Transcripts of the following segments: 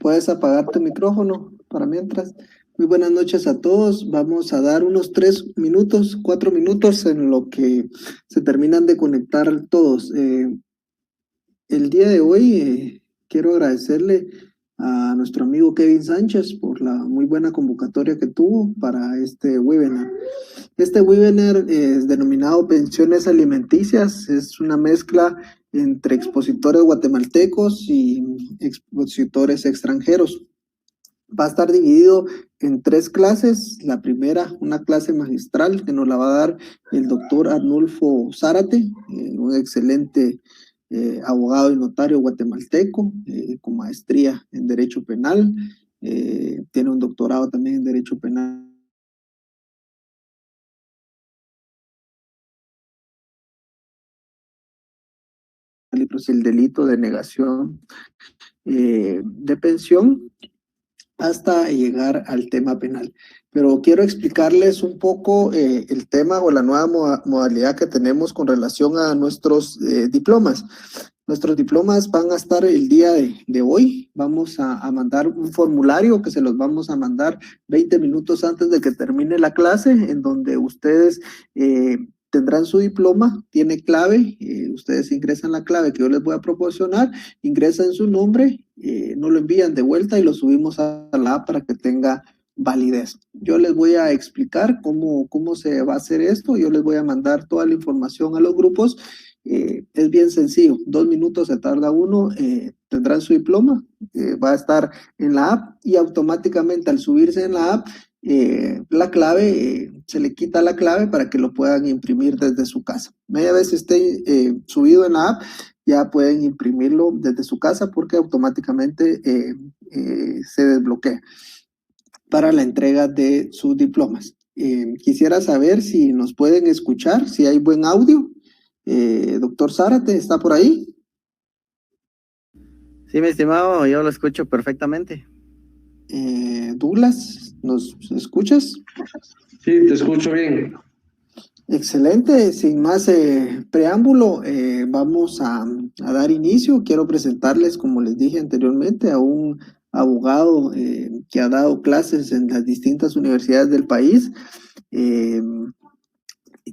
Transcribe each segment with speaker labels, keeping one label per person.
Speaker 1: puedes apagar tu micrófono para mientras. Muy buenas noches a todos. Vamos a dar unos 3 minutos, 4 minutos en lo que se terminan de conectar todos. El día de hoy quiero agradecerle a nuestro amigo Kevin Sánchez por la muy buena convocatoria que tuvo para este webinar. Este webinar es denominado Pensiones Alimenticias, es una mezcla entre expositores guatemaltecos y expositores extranjeros. Va a estar dividido en 3 clases. La primera, una clase magistral que nos la va a dar el doctor Arnulfo Zárate, un excelente abogado y notario guatemalteco, con maestría en Derecho Penal. Tiene un doctorado también en Derecho Penal. El delito de negación de pensión hasta llegar al tema penal. Pero quiero explicarles un poco el tema o la nueva modalidad que tenemos con relación a nuestros diplomas. Nuestros diplomas van a estar el día de hoy. Vamos a mandar un formulario que se los vamos a mandar 20 minutos antes de que termine la clase, en donde ustedes tendrán su diploma, tiene clave, ustedes ingresan la clave que yo les voy a proporcionar, ingresan su nombre, nos lo envían de vuelta y lo subimos a la app para que tenga validez. Yo les voy a explicar cómo se va a hacer esto, yo les voy a mandar toda la información a los grupos. Es bien sencillo, 2 minutos se tarda uno, tendrán su diploma, va a estar en la app y automáticamente al subirse en la app, la clave, se le quita la clave para que lo puedan imprimir desde su casa. Media vez esté subido en la app, ya pueden imprimirlo desde su casa porque automáticamente se desbloquea para la entrega de sus diplomas. Quisiera saber si nos pueden escuchar, si hay buen audio. Doctor Zárate, ¿está por ahí?
Speaker 2: Sí, mi estimado, yo lo escucho perfectamente.
Speaker 1: Douglas, ¿nos escuchas?
Speaker 3: Sí, te escucho bien.
Speaker 1: Excelente, sin más preámbulo, vamos a dar inicio. Quiero presentarles, como les dije anteriormente, a un abogado que ha dado clases en las distintas universidades del país.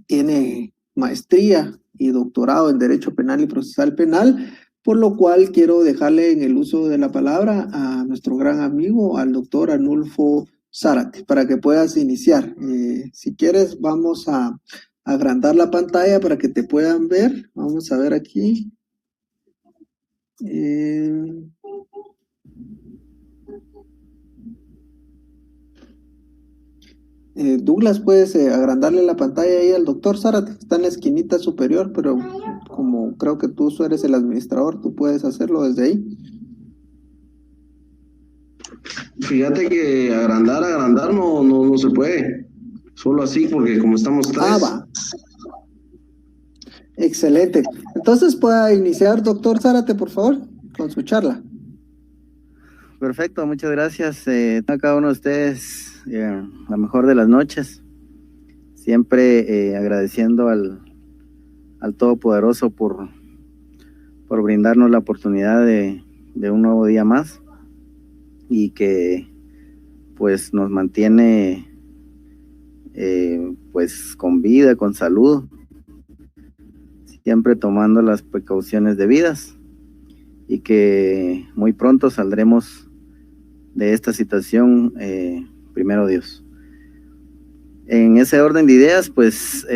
Speaker 1: Tiene maestría y doctorado en Derecho Penal y Procesal Penal, por lo cual quiero dejarle en el uso de la palabra a nuestro gran amigo, al doctor Arnulfo Zárate, para que puedas iniciar. Si quieres, vamos a agrandar la pantalla para que te puedan ver. Vamos a ver aquí. Douglas, puedes agrandarle la pantalla ahí al doctor Zárate, está en la esquinita superior, pero como creo que tú eres el administrador, tú puedes hacerlo desde ahí.
Speaker 3: Fíjate que agrandar no se puede. Solo así, porque como estamos 3.
Speaker 1: Va. Excelente. Entonces, pueda iniciar, doctor Zárate, por favor, con su charla.
Speaker 2: Perfecto, muchas gracias a cada uno de ustedes. La mejor de las noches. Siempre agradeciendo al Todopoderoso por brindarnos la oportunidad de un nuevo día más y que pues nos mantiene pues con vida, con salud, siempre tomando las precauciones debidas y que muy pronto saldremos de esta situación, primero Dios. En ese orden de ideas, pues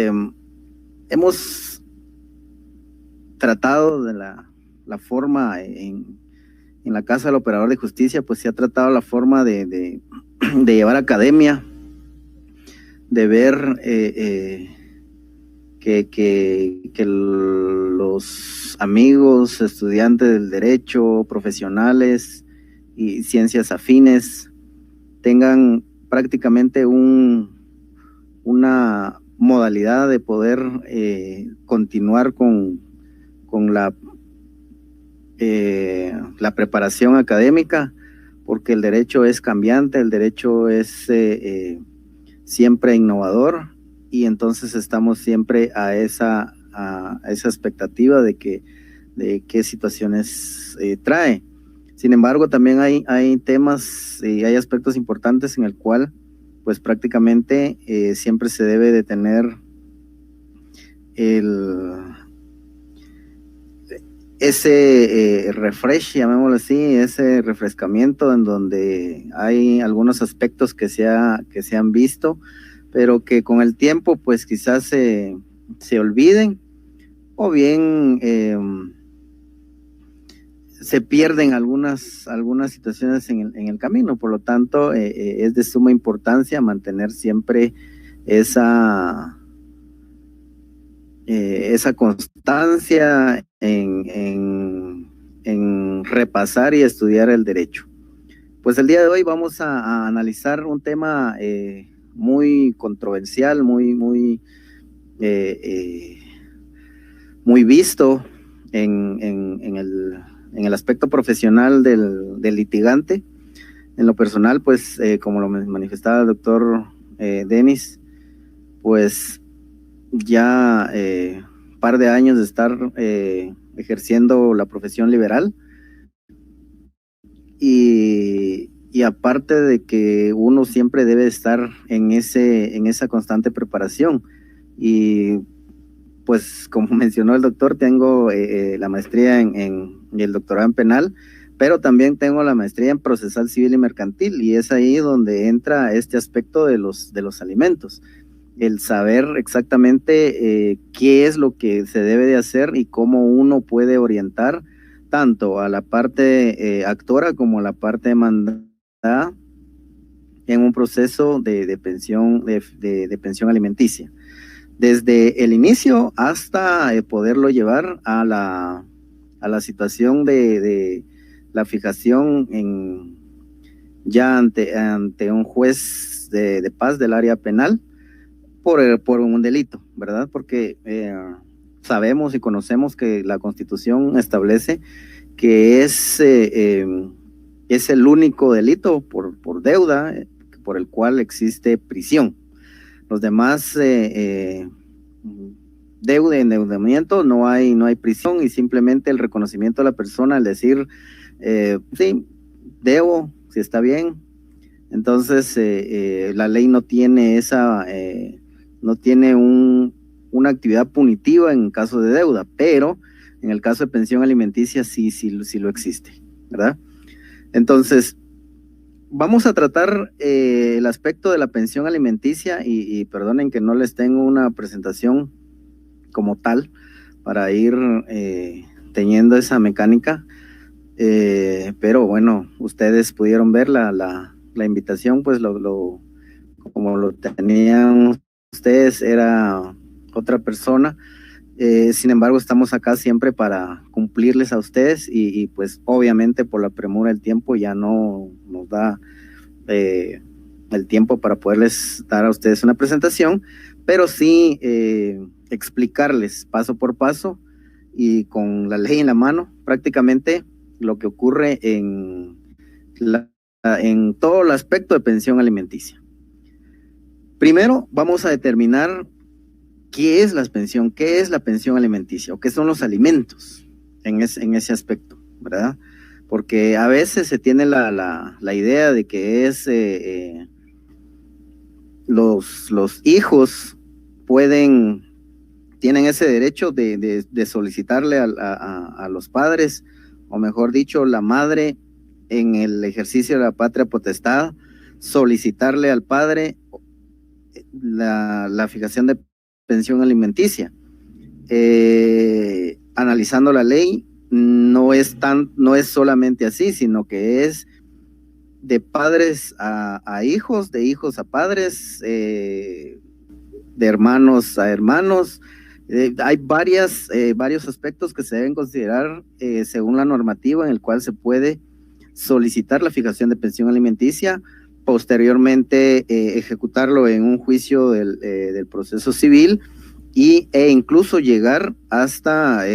Speaker 2: hemos tratado de la forma en la Casa del Operador de Justicia, pues se ha tratado la forma de llevar academia, de ver que los amigos, estudiantes del derecho, profesionales y ciencias afines tengan prácticamente una modalidad de poder continuar con la preparación académica, porque el derecho es cambiante, el derecho es siempre innovador, y entonces estamos siempre a esa expectativa de qué situaciones trae. Sin embargo, también hay temas y hay aspectos importantes en el cual, pues prácticamente siempre se debe de tener ese refresh, llamémoslo así, ese refrescamiento en donde hay algunos aspectos que se han visto, pero que con el tiempo pues quizás se olviden, o bien se pierden algunas situaciones en el camino. Por lo tanto, es de suma importancia mantener siempre esa constancia en repasar y estudiar el derecho. Pues el día de hoy vamos a analizar un tema muy controversial, muy visto en el aspecto profesional del litigante. En lo personal, pues como lo manifestaba el doctor Denis, pues ya par de años de estar ejerciendo la profesión liberal, y aparte de que uno siempre debe estar en esa constante preparación, y pues como mencionó el doctor, tengo la maestría en el doctorado en penal, pero también tengo la maestría en procesal civil y mercantil, y es ahí donde entra este aspecto de los alimentos. El saber exactamente qué es lo que se debe de hacer y cómo uno puede orientar tanto a la parte actora como a la parte demandada en un proceso de pensión alimenticia, desde el inicio hasta poderlo llevar a la situación de la fijación ya ante un juez de paz del área penal por un delito, ¿verdad? Porque sabemos y conocemos que la Constitución establece que es el único delito por deuda por el cual existe prisión. Los demás endeudamiento no hay prisión, y simplemente el reconocimiento de la persona al decir sí, debo, si está bien. Entonces la ley no tiene no tiene una actividad punitiva en caso de deuda, pero en el caso de pensión alimenticia sí lo existe, ¿verdad? Entonces, vamos a tratar el aspecto de la pensión alimenticia, y perdonen que no les tengo una presentación como tal para ir teniendo esa mecánica, pero bueno, ustedes pudieron ver la invitación, pues como lo tenían ustedes, era otra persona. Sin embargo, estamos acá siempre para cumplirles a ustedes, y pues obviamente por la premura del tiempo ya no nos da el tiempo para poderles dar a ustedes una presentación, pero sí explicarles paso por paso y con la ley en la mano prácticamente lo que ocurre en todo el aspecto de pensión alimenticia. Primero vamos a determinar qué es la pensión alimenticia, o qué son los alimentos en ese aspecto, ¿verdad? Porque a veces se tiene la idea de que es los hijos tienen ese derecho de solicitarle a los padres, o mejor dicho, la madre en el ejercicio de la patria potestad, solicitarle al padre la fijación de pensión alimenticia. Analizando la ley, no es solamente así, sino que es de padres a hijos, de hijos a padres, de hermanos a hermanos. Hay varios aspectos que se deben considerar según la normativa, en el cual se puede solicitar la fijación de pensión alimenticia, posteriormente ejecutarlo en un juicio del proceso civil, e incluso llegar hasta a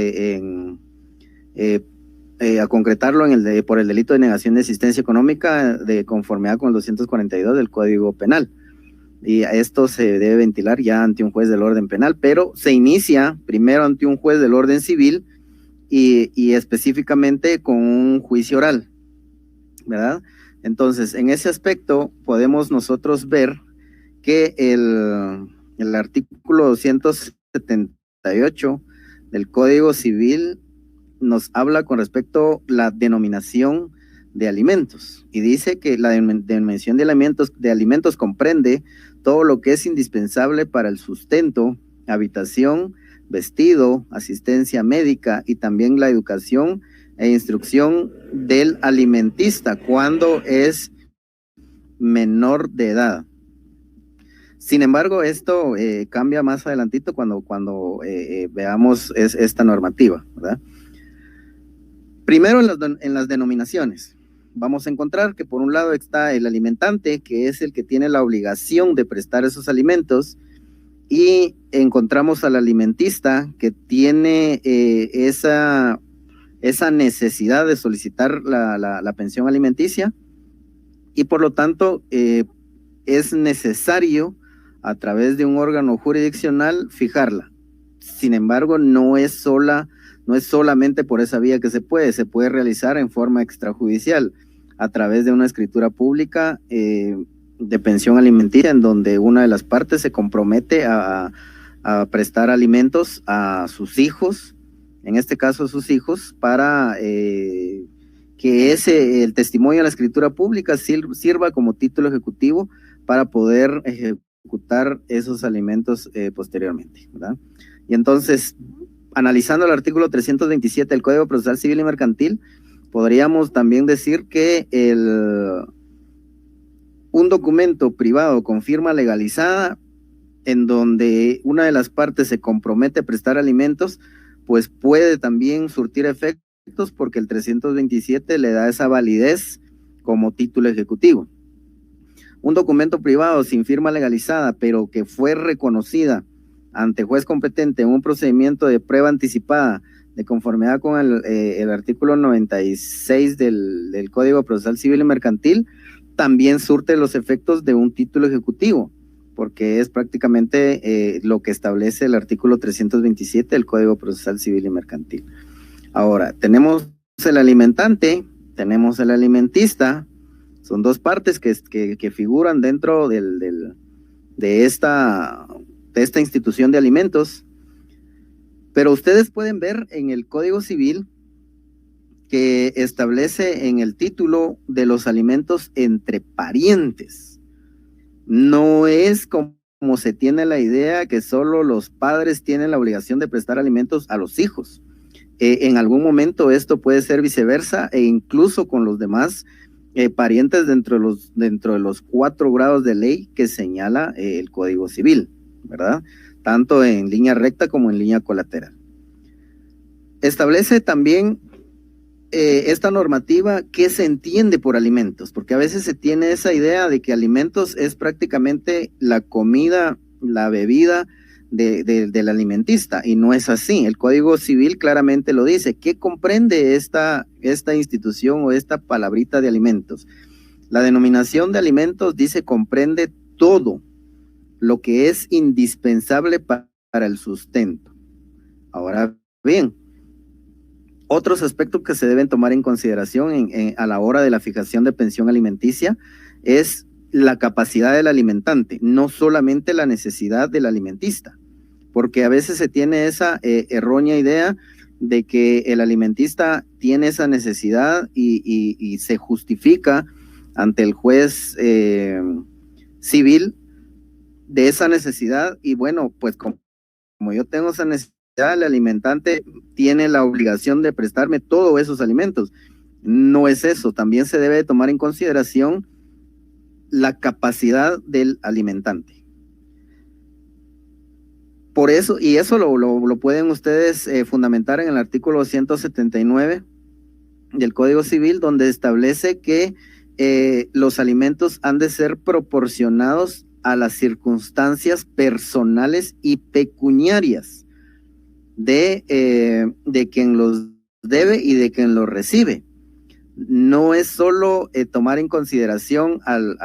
Speaker 2: concretarlo por el delito de negación de asistencia económica, de conformidad con el 242 del Código Penal. Y a esto se debe ventilar ya ante un juez del orden penal, pero se inicia primero ante un juez del orden civil, y específicamente con un juicio oral, ¿verdad? Entonces, en ese aspecto podemos nosotros ver que el artículo 278 del Código Civil nos habla con respecto a la denominación de alimentos y dice que la denominación de alimentos comprende todo lo que es indispensable para el sustento, habitación, vestido, asistencia médica y también la educación e instrucción del alimentista cuando es menor de edad. Sin embargo, esto cambia más adelantito cuando veamos esta normativa, ¿verdad? Primero en las denominaciones. Vamos a encontrar que por un lado está el alimentante, que es el que tiene la obligación de prestar esos alimentos, y encontramos al alimentista que tiene esa necesidad de solicitar la pensión alimenticia, y por lo tanto es necesario a través de un órgano jurisdiccional fijarla. Sin embargo, no es solamente por esa vía que se puede realizar en forma extrajudicial a través de una escritura pública de pensión alimenticia, en donde una de las partes se compromete a prestar alimentos a sus hijos, en este caso a sus hijos, para que el testimonio de la escritura pública sirva como título ejecutivo para poder ejecutar esos alimentos posteriormente, ¿verdad? Y entonces, analizando el artículo 327 del Código Procesal Civil y Mercantil, podríamos también decir que un documento privado con firma legalizada en donde una de las partes se compromete a prestar alimentos, pues puede también surtir efectos porque el 327 le da esa validez como título ejecutivo. Un documento privado sin firma legalizada, pero que fue reconocida ante juez competente en un procedimiento de prueba anticipada de conformidad con el artículo 96 del Código Procesal Civil y Mercantil, también surte los efectos de un título ejecutivo, porque es prácticamente lo que establece el artículo 327 del Código Procesal Civil y Mercantil. Ahora, tenemos el alimentante, tenemos el alimentista, son dos partes que figuran dentro de esta institución de alimentos, pero ustedes pueden ver en el Código Civil que establece en el título de los alimentos entre parientes. No es como se tiene la idea que solo los padres tienen la obligación de prestar alimentos a los hijos. En algún momento esto puede ser viceversa e incluso con los demás parientes dentro de los 4 grados de ley que señala el Código Civil, ¿verdad? Tanto en línea recta como en línea colateral. Establece también esta normativa qué se entiende por alimentos, porque a veces se tiene esa idea de que alimentos es prácticamente la comida, la bebida del alimentista, y no es así. El Código Civil claramente lo dice. ¿Qué comprende esta institución o esta palabrita de alimentos? La denominación de alimentos dice comprende todo lo que es indispensable para el sustento. Ahora bien, otros aspectos que se deben tomar en consideración a la hora de la fijación de pensión alimenticia es la capacidad del alimentante, no solamente la necesidad del alimentista, porque a veces se tiene esa errónea idea de que el alimentista tiene esa necesidad y se justifica ante el juez civil de esa necesidad, y bueno, pues como yo tengo esa necesidad, el alimentante tiene la obligación de prestarme todos esos alimentos. No es eso, también se debe tomar en consideración la capacidad del alimentante. Por eso, y eso lo pueden ustedes fundamentar en el artículo 179 del Código Civil, donde establece que los alimentos han de ser proporcionados a las circunstancias personales y pecuniarias de quien los debe y de quien los recibe. No es solo tomar en consideración al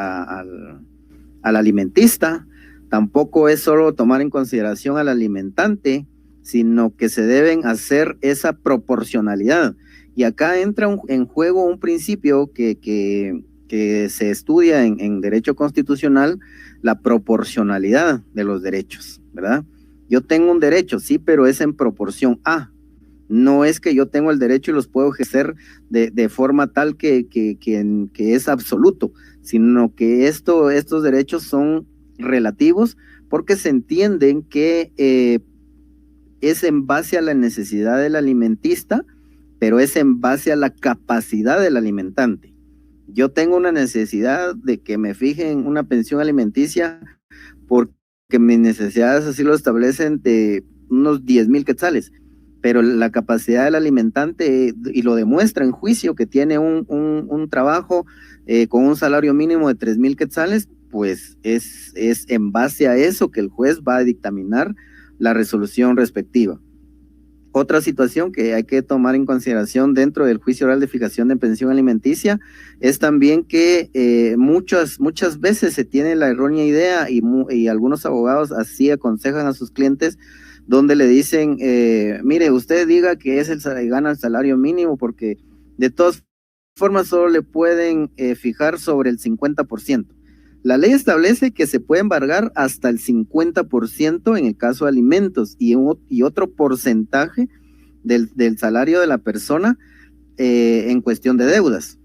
Speaker 2: alimentista, tampoco es solo tomar en consideración al alimentante, sino que se deben hacer esa proporcionalidad. Y acá entra en juego un principio que se estudia en derecho constitucional, la proporcionalidad de los derechos, ¿verdad? Yo tengo un derecho, sí, pero es en proporción a. No es que yo tengo el derecho y los puedo ejercer de forma tal que es absoluto, sino que estos derechos son relativos porque se entienden que es en base a la necesidad del alimentista, pero es en base a la capacidad del alimentante. Yo tengo una necesidad de que me fijen una pensión alimenticia porque mis necesidades así lo establecen de unos 10,000 quetzales, pero la capacidad del alimentante, y lo demuestra en juicio, que tiene un trabajo con un salario mínimo de 3,000 quetzales, pues es en base a eso que el juez va a dictaminar la resolución respectiva. Otra situación que hay que tomar en consideración dentro del juicio oral de fijación de pensión alimenticia es también que muchas veces se tiene la errónea idea y algunos abogados así aconsejan a sus clientes, donde le dicen, mire, usted diga que gana el salario mínimo porque de todas formas solo le pueden fijar sobre el 50%. La ley establece que se puede embargar hasta el 50% en el caso de alimentos y otro porcentaje del salario de la persona en cuestión de deudas.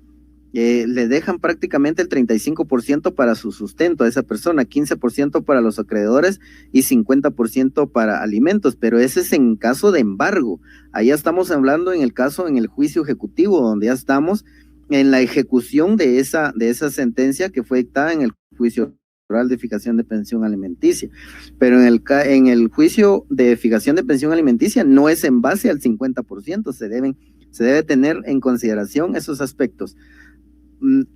Speaker 2: Le dejan prácticamente el 35% para su sustento a esa persona, 15% para los acreedores y 50% para alimentos, pero ese es en caso de embargo. Ahí estamos hablando en el juicio ejecutivo, donde ya estamos en la ejecución de esa sentencia que fue dictada en el juicio oral de fijación de pensión alimenticia. Pero en el juicio de fijación de pensión alimenticia no es en base al 50%, se debe tener en consideración esos aspectos.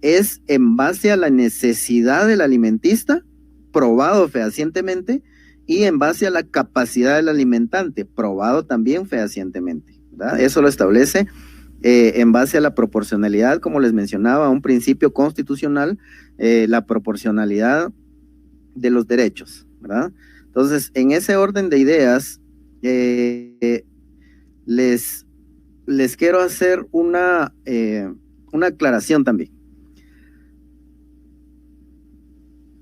Speaker 2: Es en base a la necesidad del alimentista, probado fehacientemente, y en base a la capacidad del alimentante, probado también fehacientemente, ¿verdad? Eso lo establece en base a la proporcionalidad, como les mencionaba, un principio constitucional, la proporcionalidad de los derechos, ¿verdad? Entonces, en ese orden de ideas, les quiero hacer una aclaración también.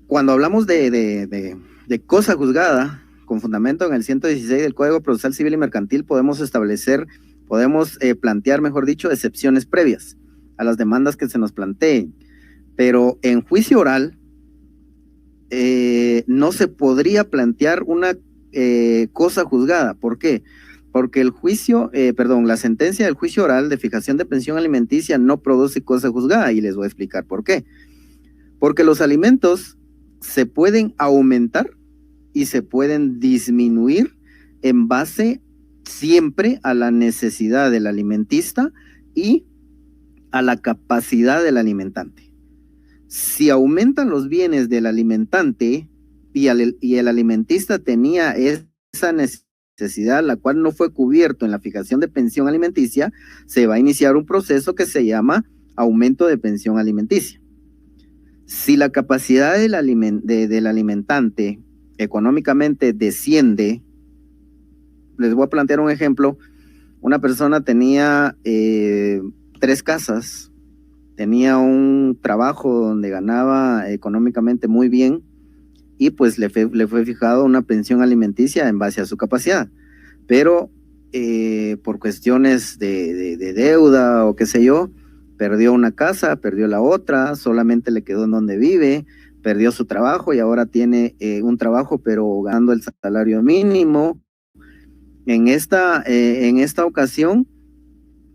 Speaker 2: Cuando hablamos de cosa juzgada, con fundamento en el 116 del Código Procesal Civil y Mercantil, podemos plantear, mejor dicho, excepciones previas a las demandas que se nos planteen. Pero en juicio oral no se podría plantear una cosa juzgada. ¿Por qué? Porque la sentencia del juicio oral de fijación de pensión alimenticia no produce cosa juzgada, y les voy a explicar por qué. Porque los alimentos se pueden aumentar y se pueden disminuir en base siempre a la necesidad del alimentista y a la capacidad del alimentante. Si aumentan los bienes del alimentante y el alimentista tenía esa necesidad, la cual no fue cubierto en la fijación de pensión alimenticia, se va a iniciar un proceso que se llama aumento de pensión alimenticia. Si la capacidad del alimentante económicamente desciende, les voy a plantear un ejemplo. Una persona tenía 3 casas, tenía un trabajo donde ganaba económicamente muy bien, y pues le fue fijado una pensión alimenticia en base a su capacidad, pero por cuestiones de deuda o qué sé yo, perdió una casa, perdió la otra, solamente le quedó en donde vive, perdió su trabajo y ahora tiene un trabajo pero ganando el salario mínimo. En esta ocasión,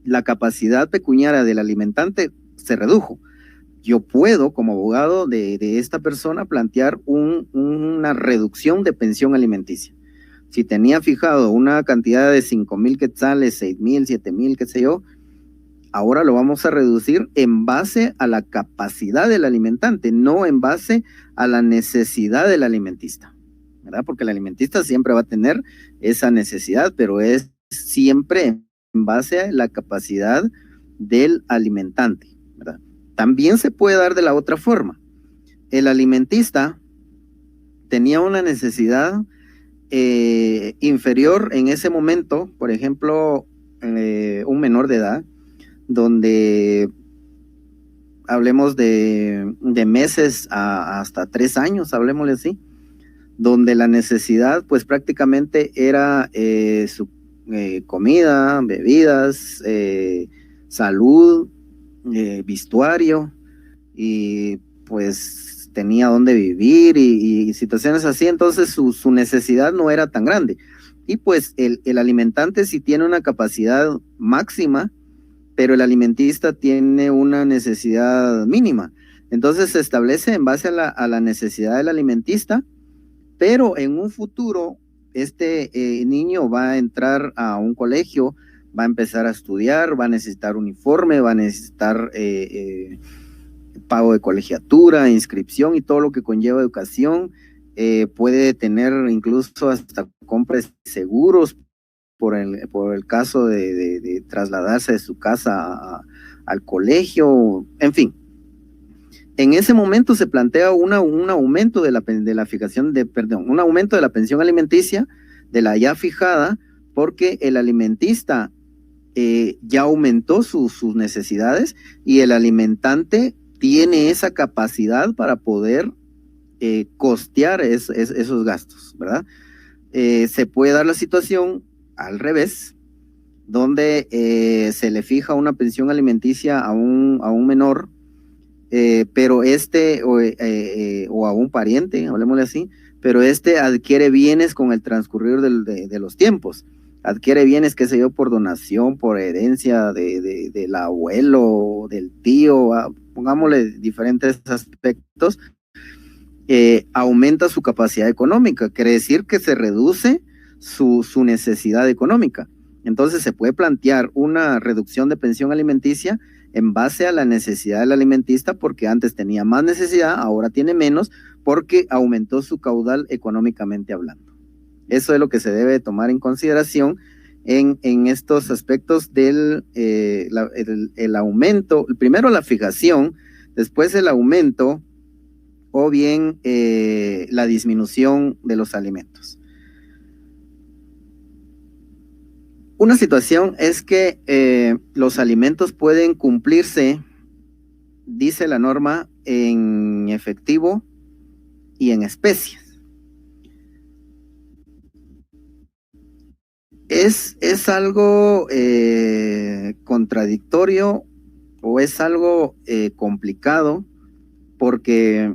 Speaker 2: la capacidad pecuniaria del alimentante se redujo. Yo puedo, como abogado de esta persona, plantear una reducción de pensión alimenticia. Si tenía fijado una cantidad de 5,000 quetzales, 6,000, 7,000, qué sé yo, ahora lo vamos a reducir en base a la capacidad del alimentante, no en base a la necesidad del alimentista, ¿verdad? Porque el alimentista siempre va a tener esa necesidad, pero es siempre en base a la capacidad del alimentante, ¿verdad? También se puede dar de la otra forma. El alimentista tenía una necesidad inferior en ese momento, por ejemplo, un menor de edad, donde hablemos de meses hasta 3 años, hablemosle así, donde la necesidad pues prácticamente era su comida, bebidas, salud, vestuario, y pues tenía dónde vivir y situaciones así. Entonces su necesidad no era tan grande, y pues el alimentante sí tiene una capacidad máxima, pero el alimentista tiene una necesidad mínima. Entonces se establece en base a la necesidad del alimentista, pero en un futuro este niño va a entrar a un colegio, va a empezar a estudiar, va a necesitar uniforme, va a necesitar pago de colegiatura, inscripción y todo lo que conlleva educación. Puede tener incluso hasta compras de seguros por el caso de trasladarse de su casa al colegio, en fin. En ese momento se plantea un aumento de la fijación un aumento de la pensión alimenticia, de la ya fijada, porque el alimentista ya aumentó sus necesidades, y el alimentante tiene esa capacidad para poder costear esos gastos, ¿verdad? Se puede dar la situación al revés, donde se le fija una pensión alimenticia a un menor, pero o a un pariente, hablemosle así, pero adquiere bienes con el transcurrir de los tiempos, adquiere bienes, qué sé yo, por donación, por herencia del abuelo, del tío, pongámosle diferentes aspectos. Aumenta su capacidad económica, quiere decir que se reduce su necesidad económica. Entonces se puede plantear una reducción de pensión alimenticia en base a la necesidad del alimentista, porque antes tenía más necesidad, ahora tiene menos, porque aumentó su caudal económicamente hablando. Eso es lo que se debe tomar en consideración en estos aspectos del el aumento, primero la fijación, después el aumento, o bien la disminución de los alimentos. Una situación es que los alimentos pueden cumplirse, dice la norma, en efectivo y en especies. Es algo contradictorio, o es algo complicado, porque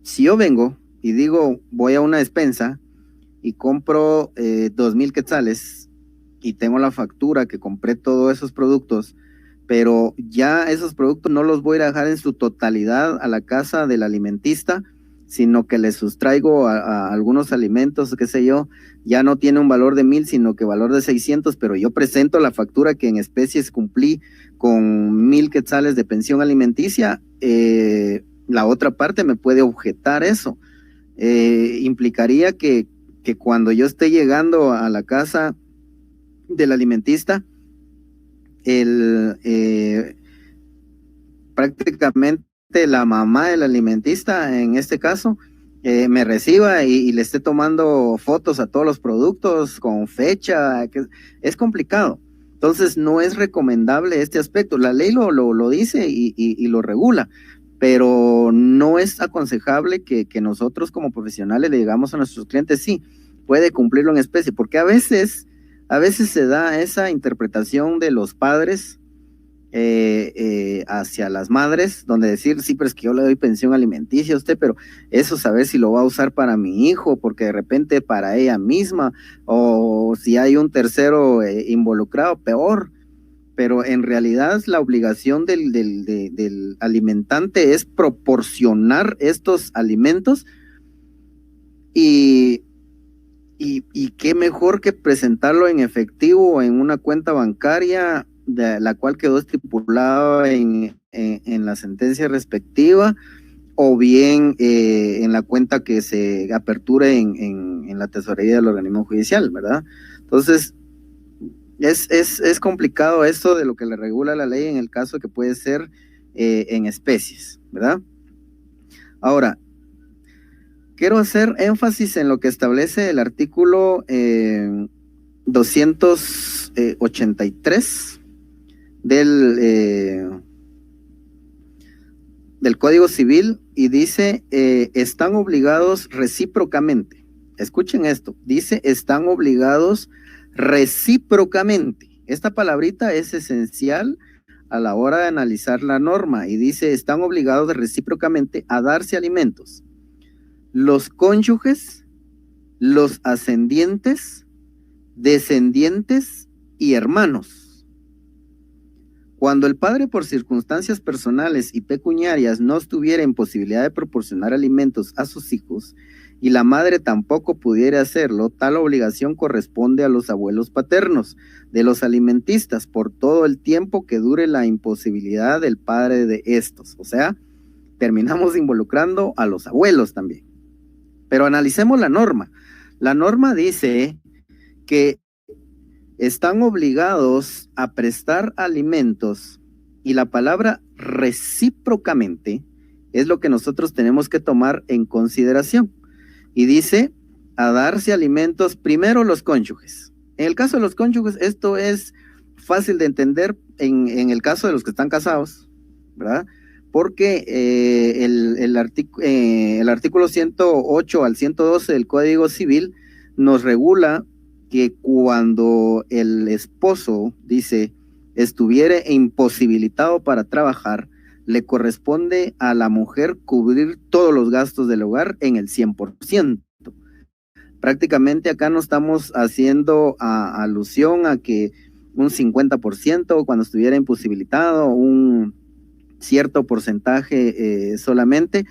Speaker 2: si yo vengo y digo voy a una despensa y compro 2,000 quetzales y tengo la factura que compré todos esos productos, pero ya esos productos no los voy a dejar en su totalidad a la casa del alimentista, sino que le sustraigo a algunos alimentos, qué sé yo, ya no tiene un valor de 1,000, sino que valor de 600, pero yo presento la factura que en especies cumplí con 1,000 quetzales de pensión alimenticia. La otra parte me puede objetar eso. Implicaría que cuando yo esté llegando a la casa del alimentista, prácticamente la mamá del alimentista, en este caso, me reciba y le esté tomando fotos a todos los productos con fecha, que es complicado. Entonces no es recomendable este aspecto. La ley lo dice y lo regula, pero no es aconsejable que nosotros como profesionales le digamos a nuestros clientes, sí, puede cumplirlo en especie, porque a veces se da esa interpretación de los padres hacia las madres, donde decir, sí, pero es que yo le doy pensión alimenticia a usted, pero eso saber si lo va a usar para mi hijo, porque de repente para ella misma, o si hay un tercero involucrado, peor. Pero en realidad la obligación del alimentante es proporcionar estos alimentos, y qué mejor que presentarlo en efectivo o en una cuenta bancaria, de la cual quedó estipulado en la sentencia respectiva, o bien en la cuenta que se aperture en la tesorería del organismo judicial, ¿verdad? Entonces, es complicado esto de lo que le regula la ley en el caso que puede ser en especies, ¿verdad? Ahora, quiero hacer énfasis en lo que establece el artículo 283 del Código Civil y dice, están obligados recíprocamente. Escuchen esto, dice, están obligados recíprocamente. Esta palabrita es esencial a la hora de analizar la norma y dice, están obligados recíprocamente a darse alimentos. Los cónyuges, los ascendientes, descendientes y hermanos. Cuando el padre por circunstancias personales y pecuniarias no estuviera en posibilidad de proporcionar alimentos a sus hijos y la madre tampoco pudiera hacerlo, tal obligación corresponde a los abuelos paternos de los alimentistas por todo el tiempo que dure la imposibilidad del padre de estos. O sea, terminamos involucrando a los abuelos también. Pero analicemos la norma. La norma dice que están obligados a prestar alimentos y la palabra recíprocamente es lo que nosotros tenemos que tomar en consideración. Y dice a darse alimentos primero los cónyuges. En el caso de los cónyuges, esto es fácil de entender en el caso de los que están casados, ¿verdad? Porque el artículo 108 al 112 del Código Civil nos regula que cuando el esposo, dice, estuviere imposibilitado para trabajar, le corresponde a la mujer cubrir todos los gastos del hogar en el 100%. Prácticamente acá no estamos haciendo alusión a que un 50% cuando estuviera imposibilitado, un cierto porcentaje solamente,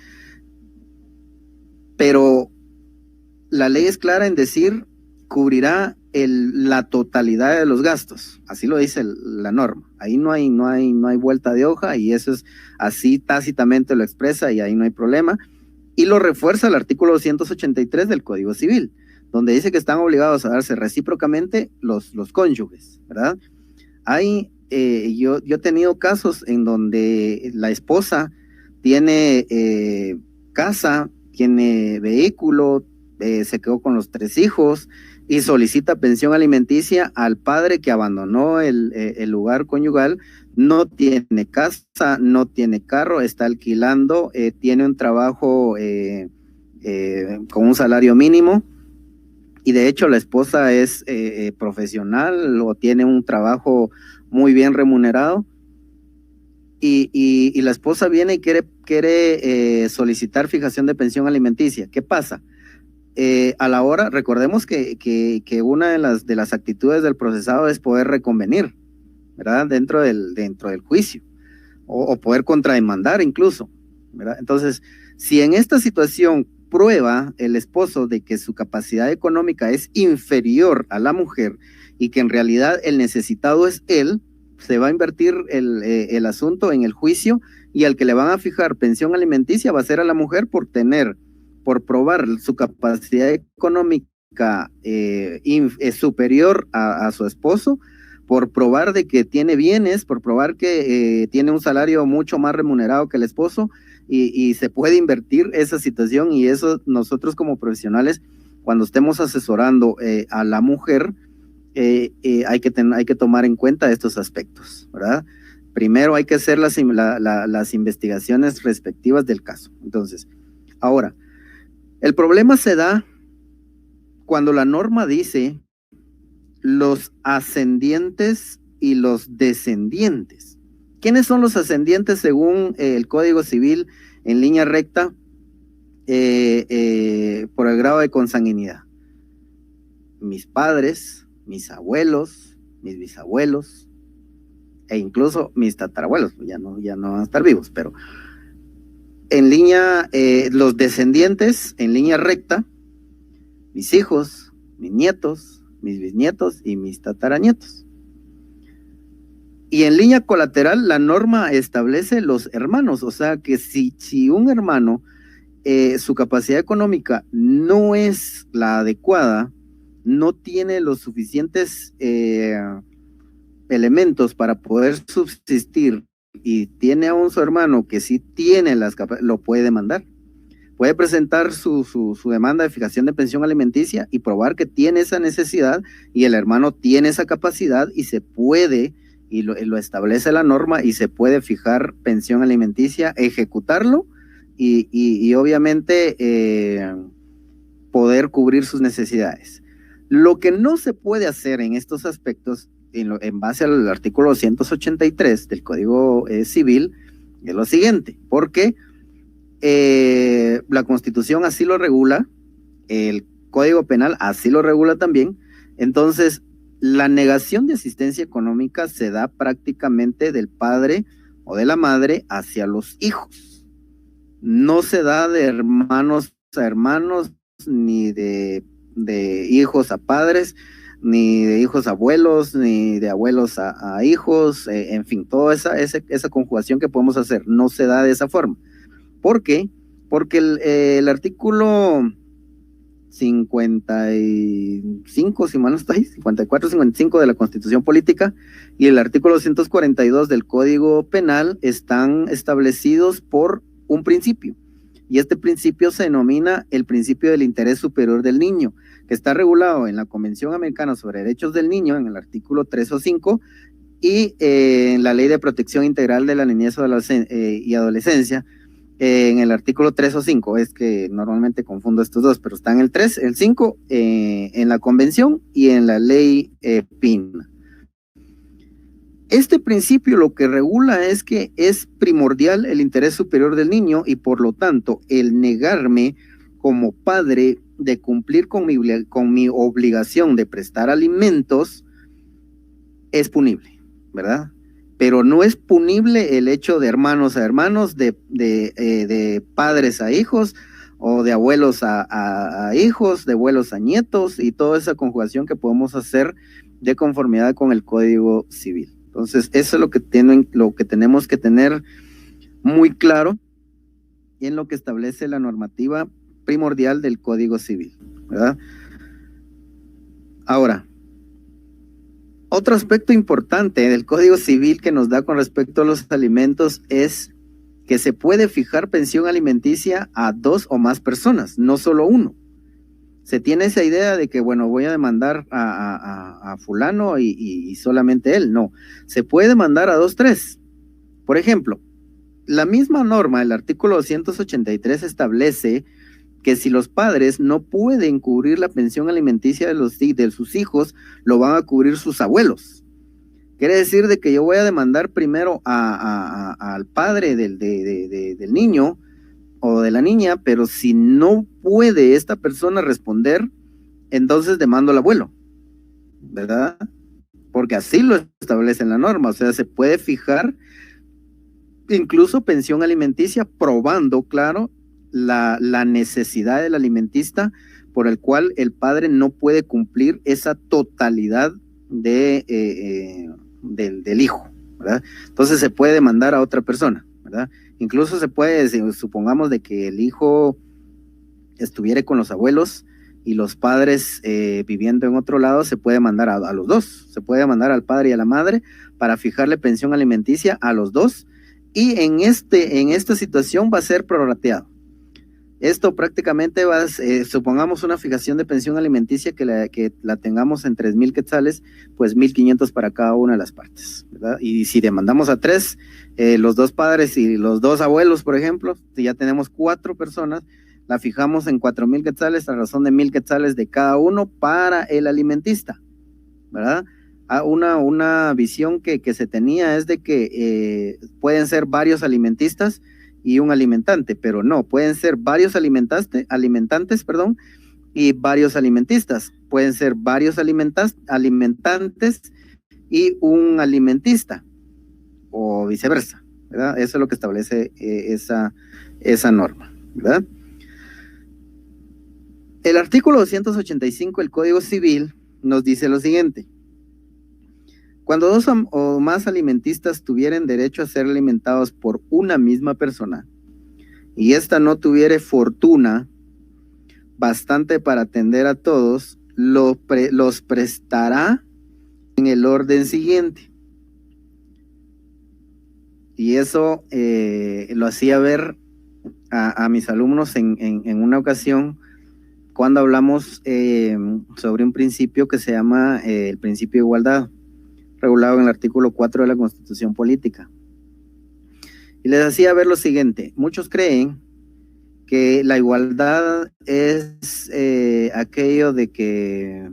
Speaker 2: pero la ley es clara en decir cubrirá la totalidad de los gastos, así lo dice la norma, ahí no hay vuelta de hoja y eso es así tácitamente lo expresa y ahí no hay problema, y lo refuerza el artículo 283 del Código Civil, donde dice que están obligados a darse recíprocamente los cónyuges, ¿verdad? Hay, yo he tenido casos en donde la esposa tiene casa, tiene vehículo, se quedó con los 3 hijos y solicita pensión alimenticia al padre que abandonó el lugar conyugal, no tiene casa, no tiene carro, está alquilando, tiene un trabajo con un salario mínimo y de hecho la esposa es profesional o tiene un trabajo muy bien remunerado y la esposa viene y quiere solicitar fijación de pensión alimenticia. ¿Qué pasa? A la hora, recordemos que una de las actitudes del procesado es poder reconvenir, ¿verdad? Dentro del juicio, o poder contrademandar incluso, ¿verdad? Entonces, si en esta situación prueba el esposo de que su capacidad económica es inferior a la mujer y que en realidad el necesitado es él, se va a invertir el asunto en el juicio y al que le van a fijar pensión alimenticia va a ser a la mujer por probar su capacidad económica superior a su esposo, por probar de que tiene bienes, por probar que tiene un salario mucho más remunerado que el esposo y se puede invertir esa situación y eso nosotros como profesionales cuando estemos asesorando a la mujer hay que tomar en cuenta estos aspectos, ¿verdad? Primero hay que hacer las investigaciones respectivas del caso. Entonces, ahora, el problema se da cuando la norma dice los ascendientes y los descendientes. ¿Quiénes son los ascendientes según el Código Civil en línea recta por el grado de consanguinidad? Mis padres, mis abuelos, mis bisabuelos e incluso mis tatarabuelos, ya no van a estar vivos, pero en línea, los descendientes en línea recta, mis hijos, mis nietos, mis bisnietos y mis tataranietos. Y en línea colateral, la norma establece los hermanos, o sea que si un hermano, su capacidad económica no es la adecuada, no tiene los suficientes elementos para poder subsistir y tiene a su hermano que sí tiene lo puede demandar. Puede presentar su demanda de fijación de pensión alimenticia y probar que tiene esa necesidad y el hermano tiene esa capacidad y se puede y lo establece la norma y se puede fijar pensión alimenticia, ejecutarlo y obviamente poder cubrir sus necesidades. Lo que no se puede hacer en estos aspectos, en base al artículo 283 del Código Civil, es lo siguiente, porque la Constitución así lo regula, el Código Penal así lo regula también. Entonces, la negación de asistencia económica se da prácticamente del padre o de la madre hacia los hijos. No se da de hermanos a hermanos, ni de hijos a padres, ni de hijos a abuelos, ni de abuelos a hijos, en fin, toda esa conjugación que podemos hacer no se da de esa forma. ¿Por qué? Porque el artículo 55, si mal no estoy, 54, 55 de la Constitución Política y el artículo 242 del Código Penal están establecidos por un principio, y este principio se denomina el principio del interés superior del niño, que está regulado en la Convención Americana sobre Derechos del Niño en el artículo 3 o 5 y en la Ley de Protección Integral de la Niñez y Adolescencia en el artículo 3 o 5, es que normalmente confundo estos dos, pero están el 3, el 5 en la Convención y en la Ley PIN. Este principio lo que regula es que es primordial el interés superior del niño y por lo tanto el negarme como padre de cumplir con mi obligación de prestar alimentos es punible, ¿verdad? Pero no es punible el hecho de hermanos a hermanos, de padres a hijos, o de abuelos a hijos, de abuelos a nietos, y toda esa conjugación que podemos hacer de conformidad con el Código Civil. Entonces, eso es lo que tenemos que tener muy claro en lo que establece la normativa primordial del Código Civil, ¿verdad? Ahora, otro aspecto importante del Código Civil que nos da con respecto a los alimentos es que se puede fijar pensión alimenticia a 2 o más personas, no solo uno. Se tiene esa idea de que, bueno, voy a demandar a fulano y solamente él. No, se puede demandar a 2, 3. Por ejemplo, la misma norma, el artículo 283 establece que si los padres no pueden cubrir la pensión alimenticia de sus hijos, lo van a cubrir sus abuelos. Quiere decir de que yo voy a demandar primero al padre del niño o de la niña, pero si no puede esta persona responder, entonces demando al abuelo, ¿verdad? Porque así lo establece en la norma, o sea, se puede fijar incluso pensión alimenticia probando, claro, la necesidad del alimentista por el cual el padre no puede cumplir esa totalidad del hijo, ¿verdad? Entonces se puede demandar a otra persona, ¿verdad? Incluso se puede, supongamos de que el hijo estuviera con los abuelos y los padres viviendo en otro lado, se puede mandar a los dos, se puede mandar al padre y a la madre para fijarle pensión alimenticia a los dos, y en esta situación va a ser prorrateado. Esto prácticamente supongamos una fijación de pensión alimenticia que la tengamos en 3,000 quetzales, pues 1,500 para cada una de las partes, ¿verdad? Y si demandamos a 3, los 2 padres y los 2 abuelos, por ejemplo, si ya tenemos 4 personas, la fijamos en 4,000 quetzales a razón de 1,000 quetzales de cada uno para el alimentista, ¿verdad? Una visión que se tenía es de que pueden ser varios alimentistas y un alimentante, pero no, pueden ser varios alimentantes, y varios alimentistas, pueden ser varios alimentantes y un alimentista, o viceversa, ¿verdad? Eso es lo que establece esa norma, ¿verdad? El artículo 285 del Código Civil nos dice lo siguiente: cuando 2 o más alimentistas tuvieran derecho a ser alimentados por una misma persona y ésta no tuviere fortuna bastante para atender a todos, los prestará en el orden siguiente. Y eso lo hacía ver a mis alumnos en una ocasión cuando hablamos sobre un principio que se llama el principio de igualdad. regulado en el artículo 4 de la Constitución Política. Y les hacía ver lo siguiente: muchos creen que la igualdad es aquello de que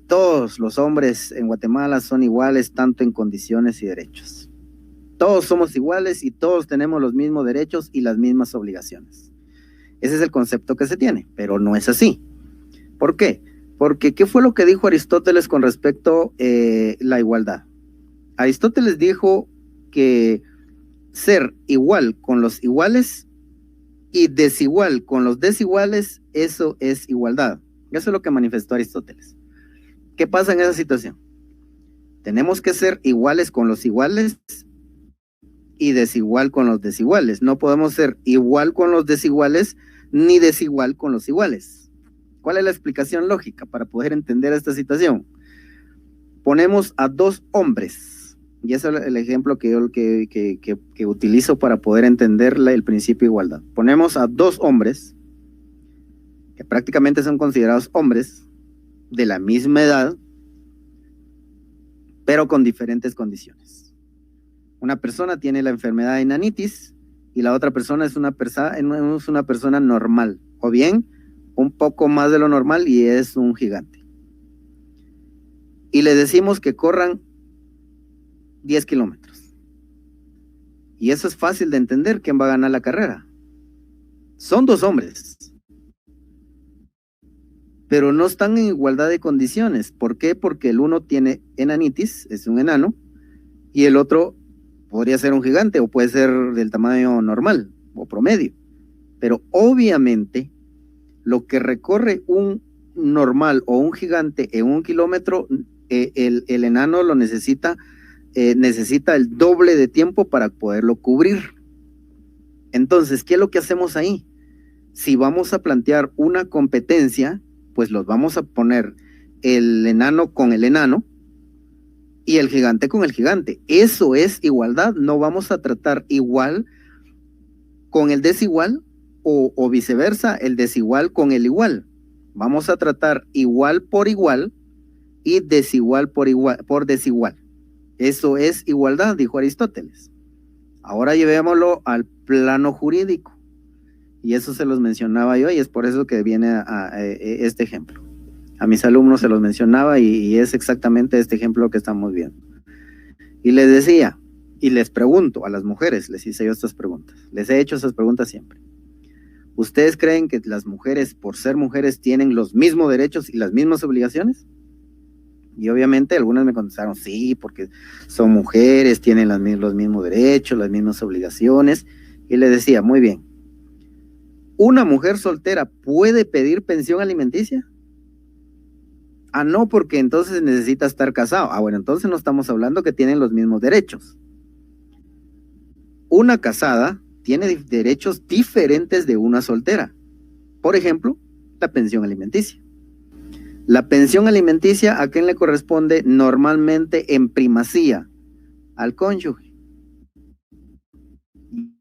Speaker 2: todos los hombres en Guatemala son iguales tanto en condiciones y derechos. Todos somos iguales y todos tenemos los mismos derechos y las mismas obligaciones. Ese es el concepto que se tiene, pero no es así. ¿Por qué? Porque ¿qué fue lo que dijo Aristóteles con respecto a la igualdad? Aristóteles dijo que ser igual con los iguales y desigual con los desiguales, eso es igualdad. Eso es lo que manifestó Aristóteles. ¿Qué pasa en esa situación? Tenemos que ser iguales con los iguales y desigual con los desiguales. No podemos ser igual con los desiguales ni desigual con los iguales. ¿Cuál es la explicación lógica para poder entender esta situación? Ponemos a dos hombres, y ese es el ejemplo que yo que utilizo para poder entender el principio de igualdad. Ponemos a dos hombres que prácticamente son considerados hombres de la misma edad, pero con diferentes condiciones. Una persona tiene la enfermedad de enanitis y la otra persona es una persona normal, o bien un poco más de lo normal y es un gigante. Y le decimos que corran 10 kilómetros. Y eso es fácil de entender quién va a ganar la carrera. Son dos hombres, pero no están en igualdad de condiciones. ¿Por qué? Porque el uno tiene enanitis, es un enano, y el otro podría ser un gigante o puede ser del tamaño normal o promedio. Pero obviamente lo que recorre un normal o un gigante en 1 kilómetro, el enano lo necesita el doble de tiempo para poderlo cubrir. Entonces, ¿qué es lo que hacemos ahí? Si vamos a plantear una competencia, pues los vamos a poner el enano con el enano y el gigante con el gigante. Eso es igualdad. No vamos a tratar igual con el desigual o viceversa, el desigual con el igual. Vamos a tratar igual por igual y desigual por desigual. Eso es igualdad, dijo Aristóteles. Ahora llevémoslo al plano jurídico. Y eso se los mencionaba yo y es por eso que viene a este ejemplo. A mis alumnos se los mencionaba y es exactamente este ejemplo que estamos viendo. Y les decía, y les pregunto a las mujeres, les hice yo estas preguntas. Les he hecho esas preguntas siempre. ¿Ustedes creen que las mujeres, por ser mujeres, tienen los mismos derechos y las mismas obligaciones? Y obviamente algunas me contestaron, sí, porque son mujeres, tienen los mismos derechos, las mismas obligaciones. Y les decía, muy bien. ¿Una mujer soltera puede pedir pensión alimenticia? Ah, no, porque entonces necesita estar casado. Ah, bueno, entonces no estamos hablando que tienen los mismos derechos. Una casada tiene derechos diferentes de una soltera. Por ejemplo, la pensión alimenticia. La pensión alimenticia, ¿a quién le corresponde normalmente en primacía? Al cónyuge.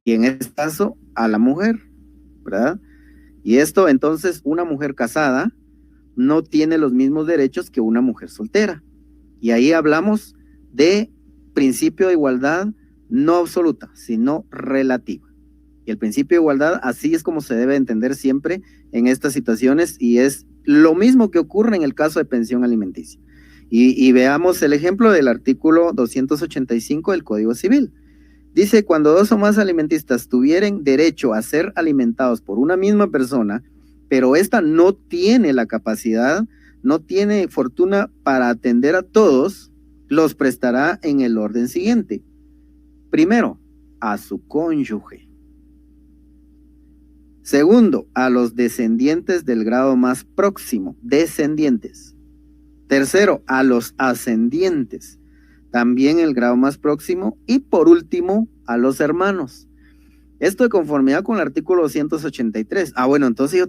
Speaker 2: Y en este caso, a la mujer, ¿verdad? Y esto, entonces, una mujer casada no tiene los mismos derechos que una mujer soltera. Y ahí hablamos de principio de igualdad no absoluta, sino relativa. Y el principio de igualdad, así es como se debe entender siempre en estas situaciones, y es lo mismo que ocurre en el caso de pensión alimenticia. Y veamos el ejemplo del artículo 285 del Código Civil. Dice, cuando dos o más alimentistas tuvieren derecho a ser alimentados por una misma persona, pero ésta no tiene la capacidad, no tiene fortuna para atender a todos, los prestará en el orden siguiente. Primero, a su cónyuge. Segundo, a los descendientes del grado más próximo, descendientes. Tercero, a los ascendientes, también el grado más próximo. Y por último, a los hermanos. Esto de conformidad con el artículo 283. Ah, bueno, entonces yo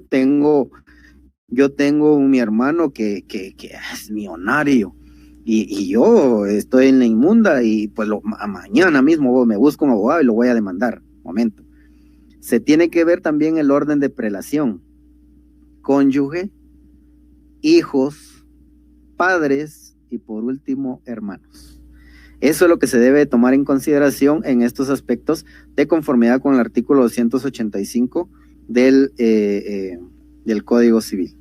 Speaker 2: tengo mi hermano que es millonario y yo estoy en la inmunda y pues mañana mismo me busco un abogado y lo voy a demandar. Momento. Se tiene que ver también el orden de prelación. Cónyuge, hijos, padres, y por último, hermanos. Eso es lo que se debe tomar en consideración en estos aspectos de conformidad con el artículo 285 del Código Civil.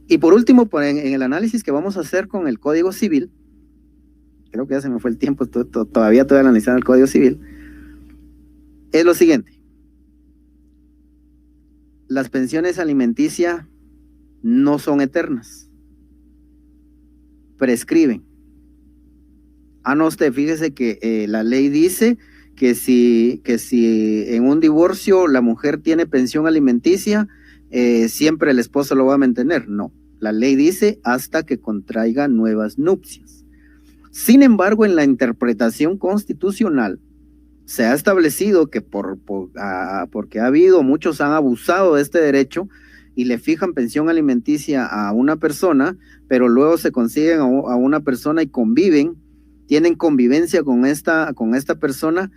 Speaker 2: Y por último, en el análisis que vamos a hacer con el Código Civil, creo que ya se me fue el tiempo, todavía estoy analizando el Código Civil, es lo siguiente. Las pensiones alimenticias no son eternas, prescriben. No, usted fíjese que la ley dice que si en un divorcio la mujer tiene pensión alimenticia, siempre el esposo lo va a mantener. No, la ley dice hasta que contraiga nuevas nupcias. Sin embargo, en la interpretación constitucional se ha establecido que porque ha habido, muchos han abusado de este derecho y le fijan pensión alimenticia a una persona, pero luego se consiguen a una persona y conviven, tienen convivencia con esta persona,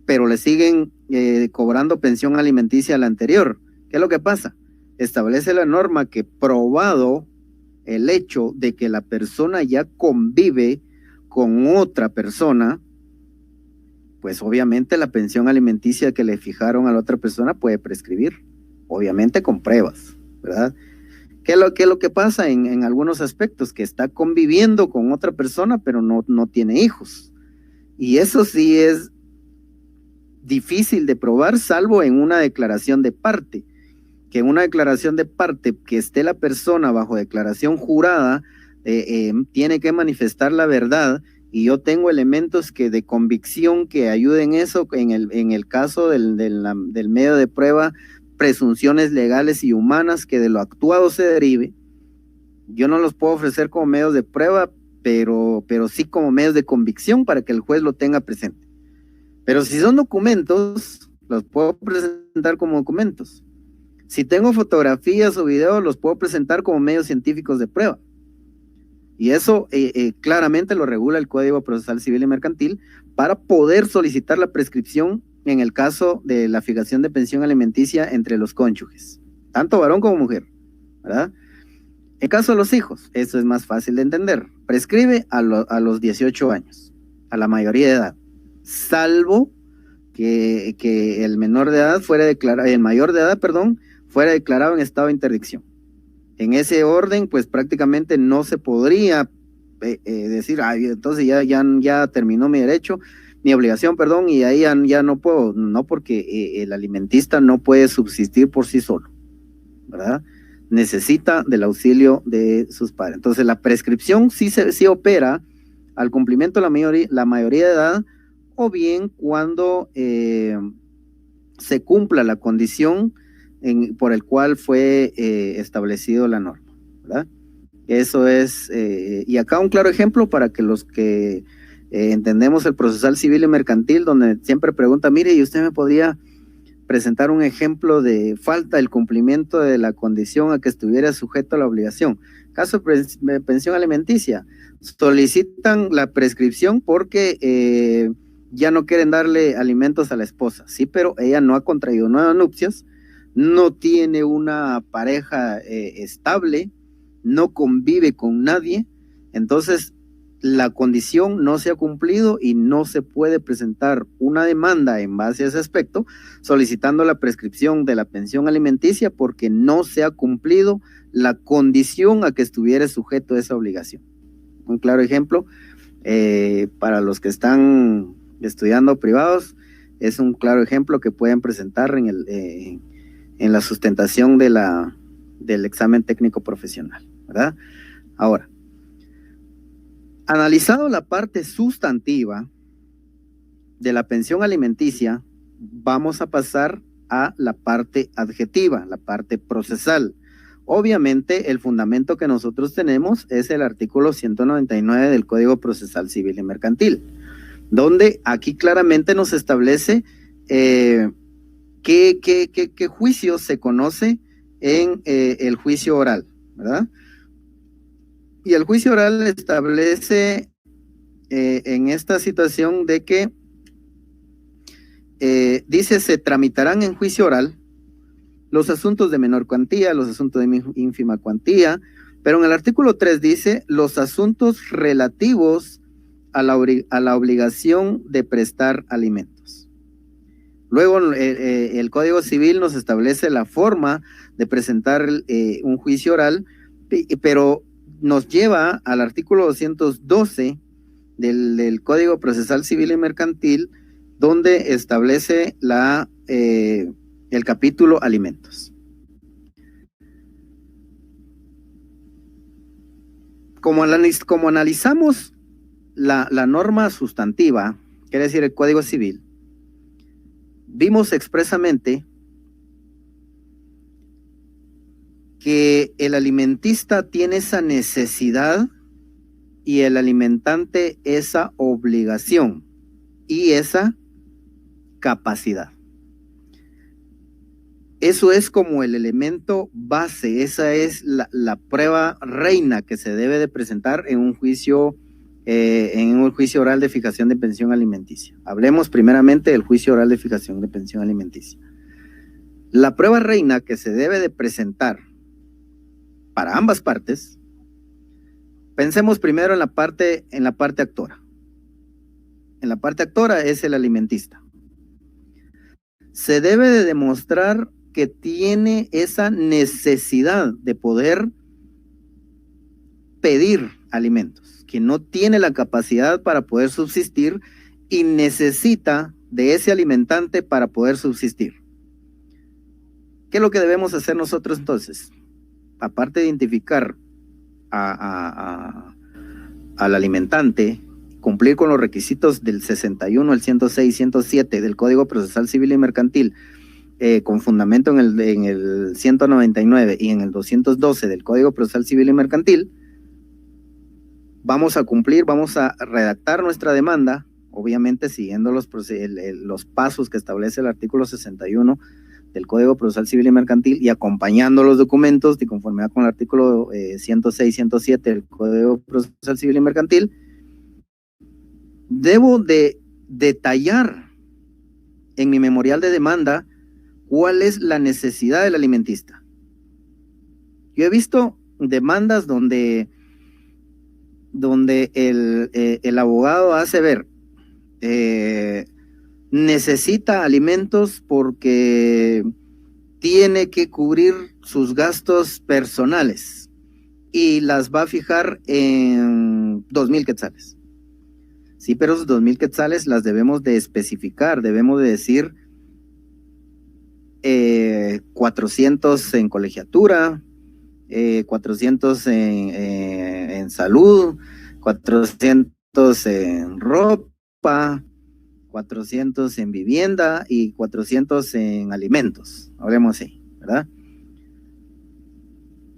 Speaker 2: pero le siguen cobrando pensión alimenticia a la anterior. ¿Qué es lo que pasa? Establece la norma que, probado el hecho de que la persona ya convive con otra persona, pues obviamente la pensión alimenticia que le fijaron a la otra persona puede prescribir, obviamente con pruebas, ¿verdad? ¿Qué es lo que pasa en algunos aspectos? Que está conviviendo con otra persona, pero no tiene hijos. Y eso sí es difícil de probar, salvo en una declaración de parte. Que en una declaración de parte, que esté la persona bajo declaración jurada, tiene que manifestar la verdad, y yo tengo elementos de convicción que ayuden eso, en el caso del medio de prueba, presunciones legales y humanas que de lo actuado se derive. Yo no los puedo ofrecer como medios de prueba, pero sí como medios de convicción para que el juez lo tenga presente. Pero si son documentos, los puedo presentar como documentos. Si tengo fotografías o videos, los puedo presentar como medios científicos de prueba. Y eso claramente lo regula el Código Procesal Civil y Mercantil para poder solicitar la prescripción en el caso de la fijación de pensión alimenticia entre los cónyuges, tanto varón como mujer, ¿verdad? En caso de los hijos, eso es más fácil de entender. Prescribe a los 18 años, a la mayoría de edad, salvo que el menor de edad el mayor de edad, fuera declarado en estado de interdicción. En ese orden, pues prácticamente no se podría decir, entonces ya terminó mi derecho, mi obligación, y ahí ya no puedo, no, porque el alimentista no puede subsistir por sí solo, ¿verdad? Necesita del auxilio de sus padres. Entonces la prescripción sí opera al cumplimiento de la mayoría de edad, o bien cuando se cumpla la condición por el cual fue establecido la norma, ¿verdad? Eso es, y acá un claro ejemplo para que los que entendemos el procesal civil y mercantil, donde siempre pregunta, mire, ¿y usted me podría presentar un ejemplo de falta del cumplimiento de la condición a que estuviera sujeto a la obligación? Caso de pensión alimenticia, solicitan la prescripción porque ya no quieren darle alimentos a la esposa, sí, pero ella no ha contraído nuevas nupcias, no tiene una pareja estable, no convive con nadie, entonces la condición no se ha cumplido y no se puede presentar una demanda en base a ese aspecto solicitando la prescripción de la pensión alimenticia porque no se ha cumplido la condición a que estuviera sujeto a esa obligación. Un claro ejemplo para los que están estudiando privados, es un claro ejemplo que pueden presentar en la sustentación del examen técnico profesional, ¿verdad? Ahora, analizado la parte sustantiva de la pensión alimenticia, vamos a pasar a la parte adjetiva, la parte procesal. Obviamente, el fundamento que nosotros tenemos es el artículo 199 del Código Procesal Civil y Mercantil, donde aquí claramente nos establece qué juicio se conoce en el juicio oral, ¿verdad? Y el juicio oral establece en esta situación de que dice, se tramitarán en juicio oral los asuntos de menor cuantía, los asuntos de ínfima cuantía, pero en el artículo 3 dice los asuntos relativos a la obligación de prestar alimentos. Luego el Código Civil nos establece la forma de presentar un juicio oral, pero nos lleva al artículo 212 del Código Procesal Civil y Mercantil, donde establece el capítulo alimentos. Como analizamos la norma sustantiva, quiere decir el Código Civil, vimos expresamente que el alimentista tiene esa necesidad y el alimentante esa obligación y esa capacidad. Eso es como el elemento base, esa es la prueba reina que se debe de presentar en un juicio oral de fijación de pensión alimenticia. Hablemos primeramente del juicio oral de fijación de pensión alimenticia. La prueba reina que se debe de presentar para ambas partes, pensemos primero en la parte actora. En la parte actora es el alimentista. Se debe de demostrar que tiene esa necesidad de poder pedir alimentos, que no tiene la capacidad para poder subsistir y necesita de ese alimentante para poder subsistir. ¿Qué es lo que debemos hacer nosotros entonces? Aparte de identificar al alimentante, cumplir con los requisitos del 61, el 106, 107 del Código Procesal Civil y Mercantil, con fundamento en el 199 y en el 212 del Código Procesal Civil y Mercantil, vamos a cumplir, vamos a redactar nuestra demanda, obviamente siguiendo los pasos que establece el artículo 61 del Código Procesal Civil y Mercantil y acompañando los documentos de conformidad con el artículo 106, 107 del Código Procesal Civil y Mercantil. Debo de detallar en mi memorial de demanda cuál es la necesidad del alimentista. Yo he visto demandas donde el abogado hace ver, necesita alimentos porque tiene que cubrir sus gastos personales y las va a fijar en 2,000 quetzales. Sí, pero esos 2,000 quetzales las debemos de especificar, debemos de decir 400 en colegiatura, 400 en salud, 400 en ropa, 400 en vivienda y 400 en alimentos, hablemos así, ¿verdad?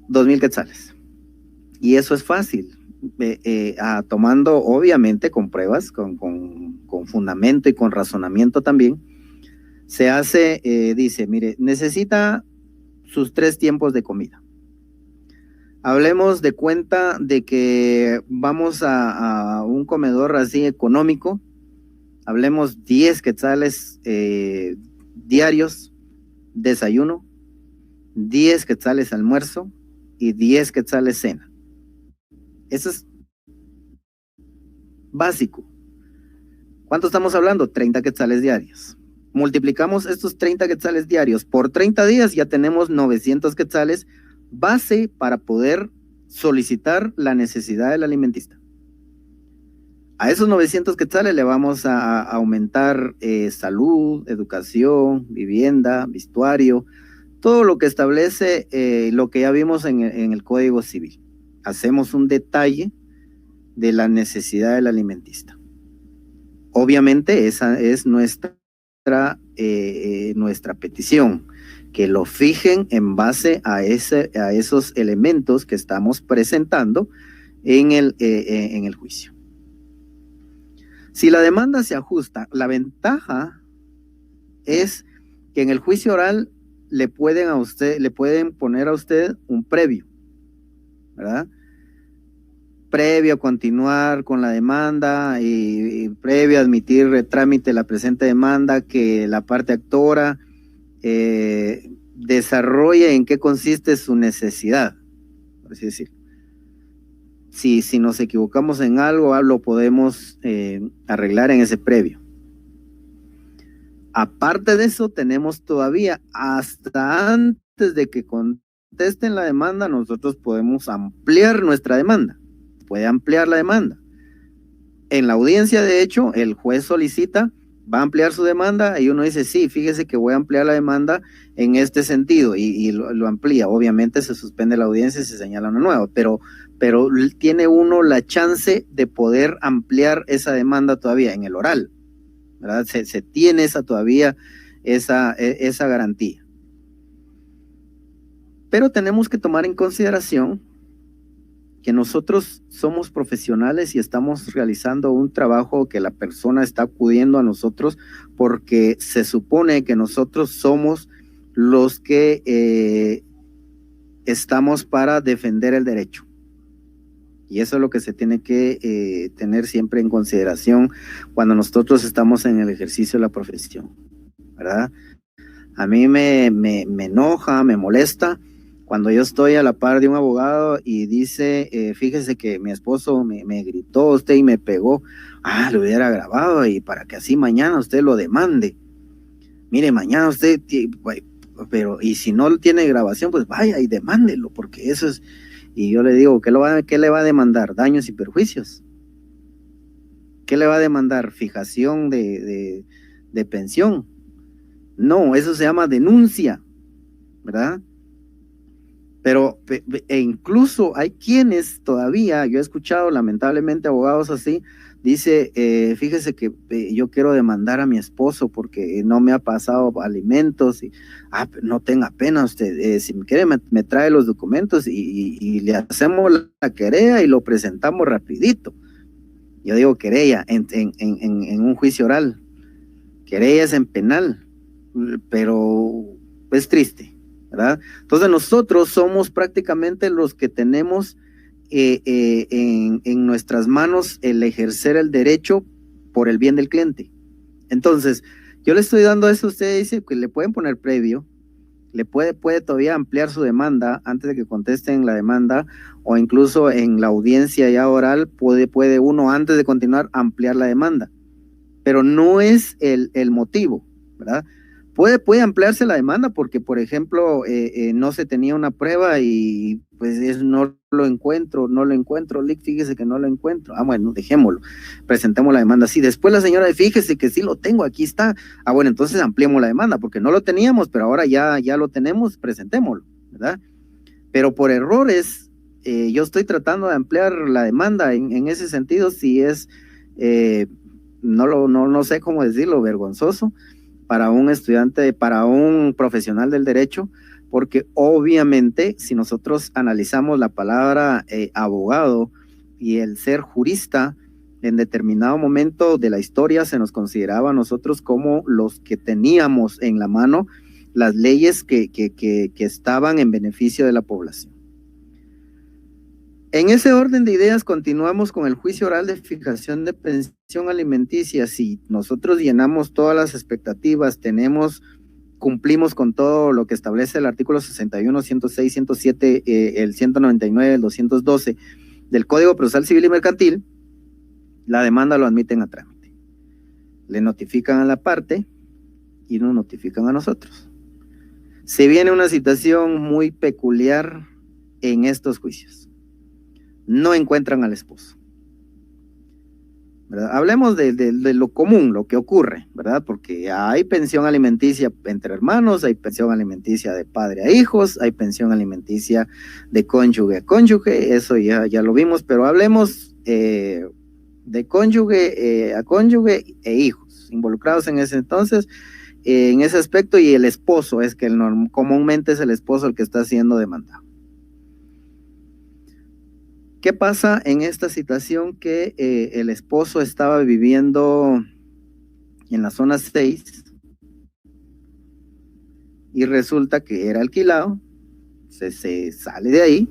Speaker 2: 2,000 quetzales. Y eso es fácil, tomando obviamente con pruebas, con fundamento y con razonamiento también. Se hace, dice, mire, necesita sus 3 tiempos de comida. Hablemos de cuenta de que vamos a un comedor así económico, hablemos 10 quetzales diarios, desayuno, 10 quetzales almuerzo y 10 quetzales cena. Eso es básico. ¿Cuánto estamos hablando? 30 quetzales diarios. Multiplicamos estos 30 quetzales diarios por 30 días, ya tenemos 900 quetzales base para poder solicitar la necesidad del alimentista. A esos 900 quetzales le vamos a aumentar salud, educación, vivienda, vestuario, todo lo que establece lo que ya vimos en el Código Civil. Hacemos un detalle de la necesidad del alimentista. Obviamente esa es nuestra petición, que lo fijen en base a esos elementos que estamos presentando en el juicio. Si la demanda se ajusta, la ventaja es que en el juicio oral le pueden poner a usted un previo, ¿verdad? Previo a continuar con la demanda y previo a admitir trámite la presente demanda, que la parte actora desarrolle en qué consiste su necesidad, por así decirlo. Si nos equivocamos en algo, lo podemos arreglar en ese previo. Aparte de eso, tenemos todavía, hasta antes de que contesten la demanda, nosotros podemos ampliar nuestra demanda. Puede ampliar la demanda. En la audiencia, de hecho, el juez solicita, va a ampliar su demanda, y uno dice, sí, fíjese que voy a ampliar la demanda en este sentido, y lo amplía. Obviamente se suspende la audiencia y se señala una nueva, pero tiene uno la chance de poder ampliar esa demanda todavía en el oral, ¿verdad? Se tiene todavía esa garantía. Pero tenemos que tomar en consideración que nosotros somos profesionales y estamos realizando un trabajo que la persona está acudiendo a nosotros porque se supone que nosotros somos los que estamos para defender el derecho. Y eso es lo que se tiene que tener siempre en consideración cuando nosotros estamos en el ejercicio de la profesión, ¿verdad? A mí me enoja, me molesta cuando yo estoy a la par de un abogado y dice, fíjese que mi esposo me gritó usted y me pegó, lo hubiera grabado y para que así mañana usted lo demande. Mire, mañana usted, pero y si no tiene grabación, pues vaya y demándelo, porque eso es. Y yo le digo, ¿qué le va a demandar? Daños y perjuicios. ¿Qué le va a demandar? Fijación de pensión. No, eso se llama denuncia, ¿verdad? Pero incluso hay quienes todavía, yo he escuchado lamentablemente abogados así, dice, fíjese que yo quiero demandar a mi esposo porque no me ha pasado alimentos, y no tenga pena usted, si me quiere me trae los documentos y le hacemos la querella y lo presentamos rapidito. Yo digo querella en un juicio oral, querella es en penal, pero es triste, ¿verdad? Entonces nosotros somos prácticamente los que tenemos en nuestras manos el ejercer el derecho por el bien del cliente. Entonces, yo le estoy dando eso, usted dice que le pueden poner previo, le puede todavía ampliar su demanda antes de que contesten la demanda, o incluso en la audiencia ya oral puede uno antes de continuar ampliar la demanda, pero no es el motivo, ¿verdad? Puede ampliarse la demanda porque, por ejemplo, no se tenía una prueba y pues no lo encuentro, fíjese que no lo encuentro. Bueno, dejémoslo, presentemos la demanda. Sí, después la señora, fíjese que sí lo tengo, aquí está. Bueno, entonces ampliemos la demanda porque no lo teníamos, pero ahora ya lo tenemos, presentémoslo, ¿verdad? Pero por errores, yo estoy tratando de ampliar la demanda en ese sentido, si es, no sé cómo decirlo, vergonzoso para un estudiante, para un profesional del derecho, porque obviamente si nosotros analizamos la palabra abogado y el ser jurista, en determinado momento de la historia se nos consideraba a nosotros como los que teníamos en la mano las leyes que estaban en beneficio de la población. En ese orden de ideas continuamos con el juicio oral de fijación de pensión alimenticia. Si nosotros llenamos todas las expectativas, cumplimos con todo lo que establece el artículo 61, 106, 107, el 199, el 212 del Código Procesal Civil y Mercantil, la demanda lo admiten a trámite. Le notifican a la parte y nos notifican a nosotros. Se viene una situación muy peculiar en estos juicios. No encuentran al esposo, ¿verdad? Hablemos de lo común, lo que ocurre, ¿verdad? Porque hay pensión alimenticia entre hermanos, hay pensión alimenticia de padre a hijos, hay pensión alimenticia de cónyuge a cónyuge, eso ya lo vimos, pero hablemos de cónyuge a cónyuge e hijos involucrados en ese entonces, en ese aspecto, y el esposo es que comúnmente es el esposo el que está siendo demandado. ¿Qué pasa en esta situación que el esposo estaba viviendo en la zona 6 y resulta que era alquilado, se sale de ahí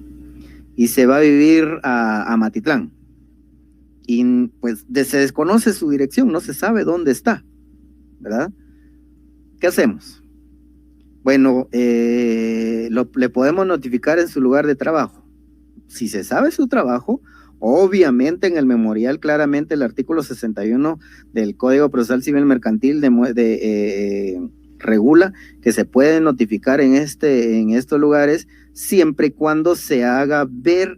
Speaker 2: y se va a vivir a Matitlán? Y pues se desconoce su dirección, no se sabe dónde está, ¿verdad? ¿Qué hacemos? Bueno, le podemos notificar en su lugar de trabajo. Si se sabe su trabajo, obviamente en el memorial claramente el artículo 61 del Código Procesal Civil Mercantil regula que se puede notificar en estos lugares siempre y cuando se haga ver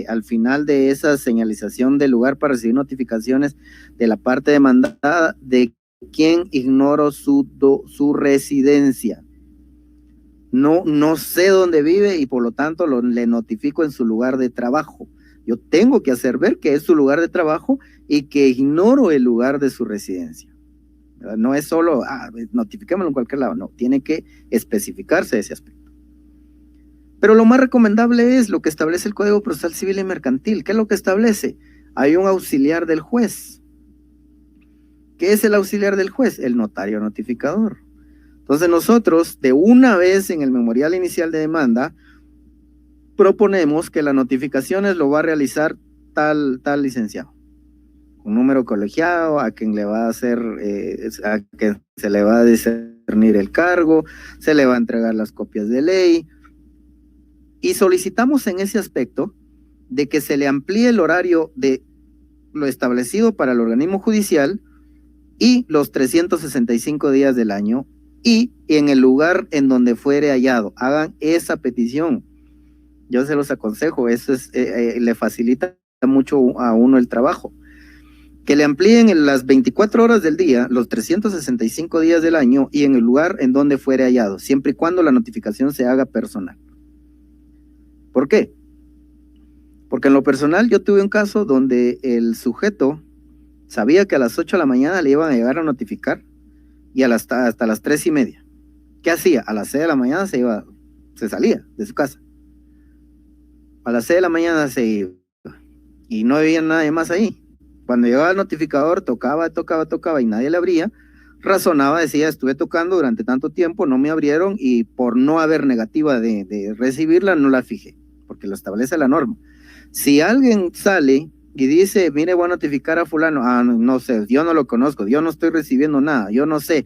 Speaker 2: al final de esa señalización del lugar para recibir notificaciones de la parte demandada de quien ignoro su residencia. No sé dónde vive y por lo tanto le notifico en su lugar de trabajo. Yo tengo que hacer ver que es su lugar de trabajo y que ignoro el lugar de su residencia. No es solo, notifiquémoslo en cualquier lado, no, tiene que especificarse ese aspecto. Pero lo más recomendable es lo que establece el Código Procesal Civil y Mercantil. ¿Qué es lo que establece? Hay un auxiliar del juez. ¿Qué es el auxiliar del juez? El notario notificador. Entonces nosotros, de una vez en el memorial inicial de demanda, proponemos que las notificaciones lo va a realizar tal licenciado. Un número colegiado, a quien le va a hacer, a quien se le va a discernir el cargo, se le va a entregar las copias de ley. Y solicitamos en ese aspecto de que se le amplíe el horario de lo establecido para el organismo judicial y los 365 días del año, y en el lugar en donde fuere hallado. Hagan esa petición. Yo se los aconsejo, eso le facilita mucho a uno el trabajo. Que le amplíen en las 24 horas del día, los 365 días del año y en el lugar en donde fuere hallado, siempre y cuando la notificación se haga personal. ¿Por qué? Porque en lo personal yo tuve un caso donde el sujeto sabía que a las 8 de la mañana le iban a llegar a notificar y hasta las 3:30. ¿Qué hacía? A las 6 de la mañana se salía de su casa. A las 6 de la mañana se iba y no había nadie más ahí. Cuando llegaba el notificador, tocaba y nadie le abría, razonaba, decía, estuve tocando durante tanto tiempo, no me abrieron y por no haber negativa de recibirla, no la fijé, porque lo establece la norma. Si alguien sale y dice, mire, voy a notificar a fulano, no sé, yo no lo conozco, yo no estoy recibiendo nada, yo no sé,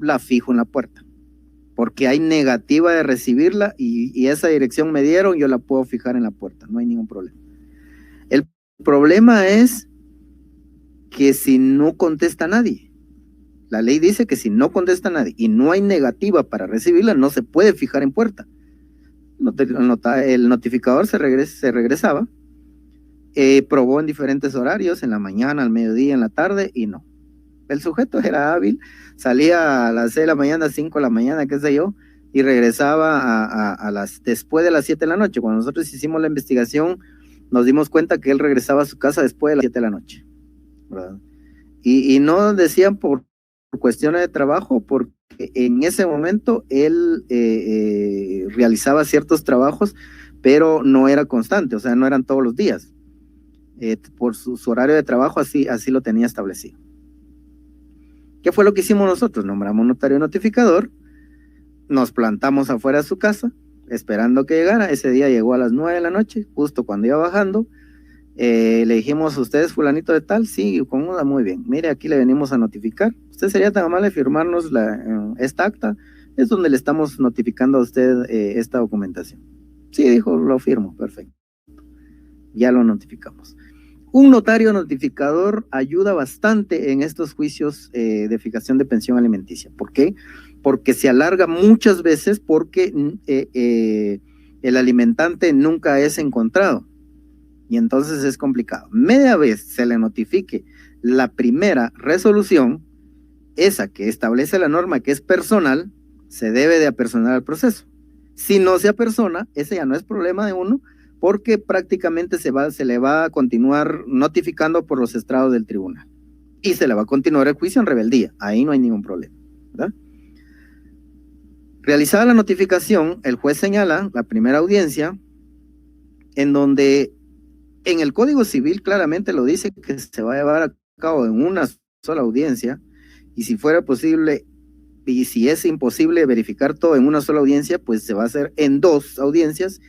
Speaker 2: la fijo en la puerta, porque hay negativa de recibirla y esa dirección me dieron, yo la puedo fijar en la puerta, no hay ningún problema. El problema es que si no contesta nadie, la ley dice que si no contesta nadie y no hay negativa para recibirla, no se puede fijar en puerta. El notificador se regresaba, probó en diferentes horarios, en la mañana, al mediodía, en la tarde, y no. El sujeto era hábil, salía a las 6 de la mañana, 5 de la mañana, qué sé yo, y regresaba después de las 7 de la noche. Cuando nosotros hicimos la investigación, nos dimos cuenta que él regresaba a su casa después de las 7 de la noche, ¿verdad? Y no decían por cuestiones de trabajo, porque en ese momento él realizaba ciertos trabajos, pero no era constante, o sea, no eran todos los días. Por su horario de trabajo así lo tenía establecido. ¿Qué fue lo que hicimos nosotros? Nombramos un notario notificador, nos plantamos afuera de su casa, esperando que llegara. Ese día llegó a las 9 de la noche, justo cuando iba bajando. Le dijimos, ¿usted es fulanito de tal? Sí, cómoda, muy bien. Mire, aquí le venimos a notificar. ¿Usted sería tan amable de firmarnos esta acta? Es donde le estamos notificando a usted esta documentación. Sí, dijo, lo firmo, perfecto. Ya lo notificamos. Un notario notificador ayuda bastante en estos juicios de fijación de pensión alimenticia. ¿Por qué? Porque se alarga muchas veces porque el alimentante nunca es encontrado. Y entonces es complicado. Media vez se le notifique la primera resolución, esa que establece la norma que es personal, se debe de apersonar al proceso. Si no se apersona, ese ya no es problema de uno, porque prácticamente se le va a continuar notificando por los estrados del tribunal. Y se le va a continuar el juicio en rebeldía. Ahí no hay ningún problema, ¿verdad? Realizada la notificación, el juez señala la primera audiencia, en donde en el Código Civil claramente lo dice que se va a llevar a cabo en una sola audiencia, y si fuera posible, y si es imposible verificar todo en una sola audiencia, pues se va a hacer en 2 audiencias,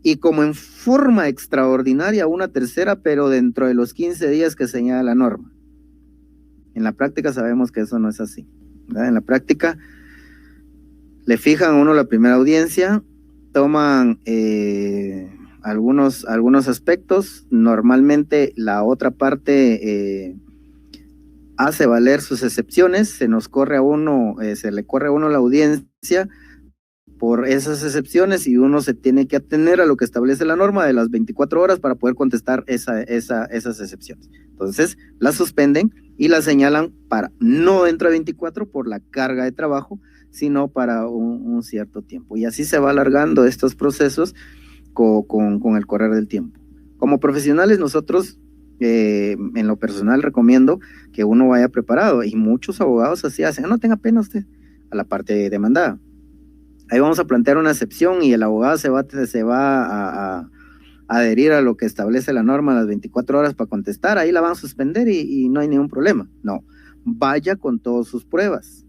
Speaker 2: y como en forma extraordinaria una tercera, pero dentro de los 15 días que señala la norma. En la práctica sabemos que eso no es así, ¿verdad? En la práctica le fijan a uno la primera audiencia, toman algunos aspectos, normalmente la otra parte hace valer sus excepciones, se le corre a uno la audiencia por esas excepciones y uno se tiene que atener a lo que establece la norma de las 24 horas para poder contestar esas excepciones. Entonces, la suspenden y la señalan para no dentro de 24 por la carga de trabajo, sino para un cierto tiempo. Y así se va alargando estos procesos con el correr del tiempo. Como profesionales, nosotros, en lo personal, recomiendo que uno vaya preparado, y muchos abogados así hacen, no tenga pena usted, a la parte demandada. Ahí vamos a plantear una excepción y el abogado se va a adherir a lo que establece la norma las 24 horas para contestar, ahí la van a suspender y no hay ningún problema. No, vaya con todas sus pruebas.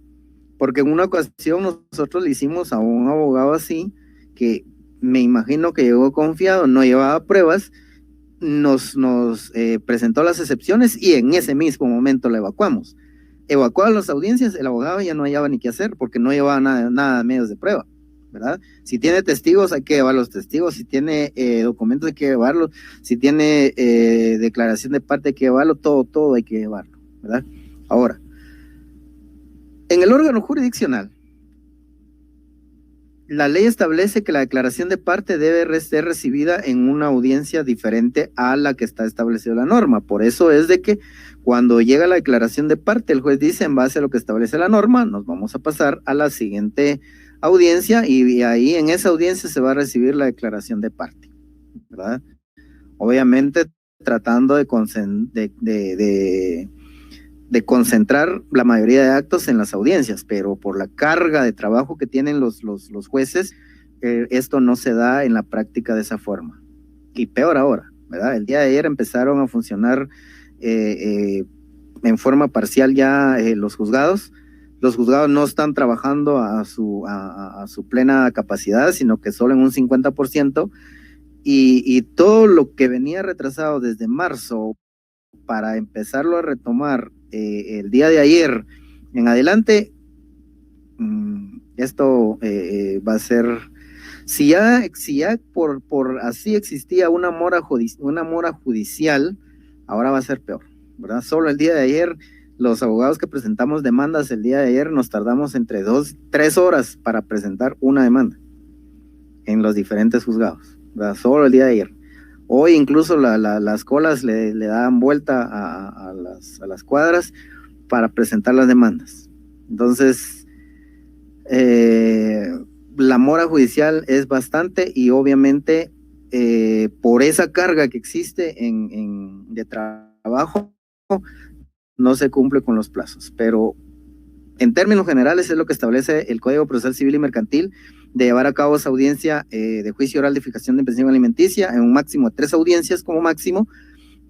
Speaker 2: Porque en una ocasión nosotros le hicimos a un abogado así, que me imagino que llegó confiado, no llevaba pruebas, nos presentó las excepciones y en ese mismo momento la evacuamos. Evacuadas las audiencias, el abogado ya no hallaba ni qué hacer porque no llevaba nada de medios de prueba, ¿verdad? Si tiene testigos, hay que llevar los testigos, si tiene documentos, hay que llevarlos, si tiene declaración de parte, hay que llevarlo, todo hay que llevarlo, ¿verdad? Ahora, en el órgano jurisdiccional, la ley establece que la declaración de parte debe ser recibida en una audiencia diferente a la que está establecida la norma. Por eso es de que cuando llega la declaración de parte, el juez dice, en base a lo que establece la norma, nos vamos a pasar a la siguiente audiencia y ahí en esa audiencia se va a recibir la declaración de parte, ¿verdad? Obviamente tratando de concentrar la mayoría de actos en las audiencias, pero por la carga de trabajo que tienen los jueces, esto no se da en la práctica de esa forma. Y peor ahora, ¿verdad? El día de ayer empezaron a funcionar en forma parcial ya los juzgados. Los juzgados no están trabajando a su plena capacidad, sino que solo en un 50%, y todo lo que venía retrasado desde marzo para empezarlo a retomar el día de ayer en adelante, esto va a ser, si ya por así existía una mora judicial, ahora va a ser peor, ¿verdad? Solo el día de ayer, los abogados que presentamos demandas el día de ayer, nos tardamos entre 2-3 horas para presentar una demanda en los diferentes juzgados, ¿verdad? Solo el día de ayer. Hoy incluso las colas le dan vuelta a las cuadras para presentar las demandas. Entonces, la mora judicial es bastante y obviamente por esa carga que existe de trabajo no se cumple con los plazos. Pero en términos generales es lo que establece el Código Procesal Civil y Mercantil, de llevar a cabo esa audiencia de juicio oral de fijación de pensión alimenticia en un máximo de 3 audiencias como máximo,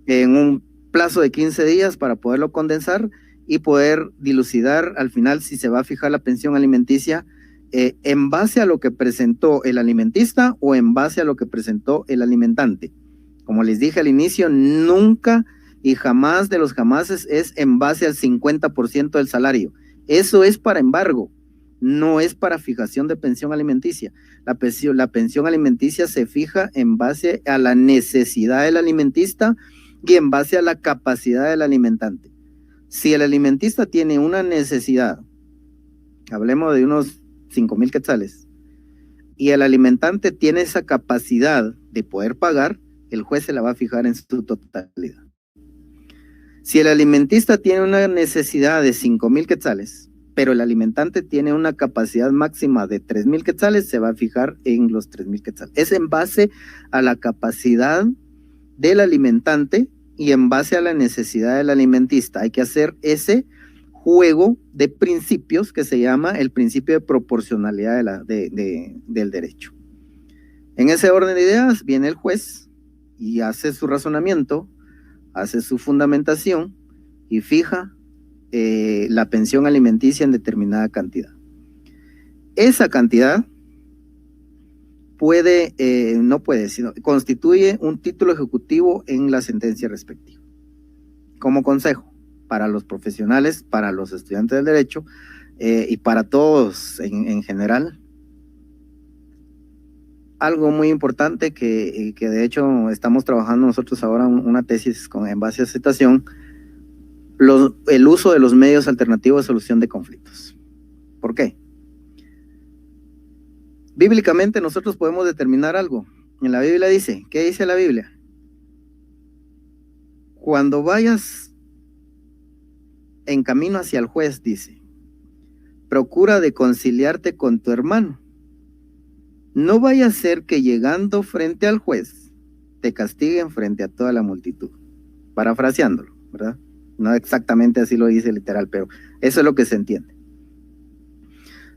Speaker 2: en un plazo de 15 días para poderlo condensar y poder dilucidar al final si se va a fijar la pensión alimenticia en base a lo que presentó el alimentista o en base a lo que presentó el alimentante. Como les dije al inicio, nunca y jamás de los jamases es en base al 50% del salario. Eso es para embargo, no es para fijación de pensión alimenticia. La pensión alimenticia se fija en base a la necesidad del alimentista y en base a la capacidad del alimentante. Si el alimentista tiene una necesidad, hablemos de unos 5,000 quetzales, y el alimentante tiene esa capacidad de poder pagar, el juez se la va a fijar en su totalidad. Si el alimentista tiene una necesidad de 5,000 quetzales, pero el alimentante tiene una capacidad máxima de 3,000 quetzales, se va a fijar en los 3,000 quetzales. Es en base a la capacidad del alimentante y en base a la necesidad del alimentista. Hay que hacer ese juego de principios que se llama el principio de proporcionalidad del derecho. En ese orden de ideas viene el juez y hace su razonamiento, hace su fundamentación y fija la pensión alimenticia en determinada cantidad. Esa cantidad constituye un título ejecutivo en la sentencia respectiva. Como consejo para los profesionales, para los estudiantes del derecho, y para todos en general. Algo muy importante que de hecho estamos trabajando nosotros ahora una tesis en base a esa situación, el uso de los medios alternativos de solución de conflictos. ¿Por qué? Bíblicamente nosotros podemos determinar algo. En la Biblia dice, ¿qué dice la Biblia? Cuando vayas en camino hacia el juez, dice, procura de conciliarte con tu hermano. No vaya a ser que llegando frente al juez, te castiguen frente a toda la multitud. Parafraseándolo, ¿verdad? No exactamente así lo dice literal, pero eso es lo que se entiende.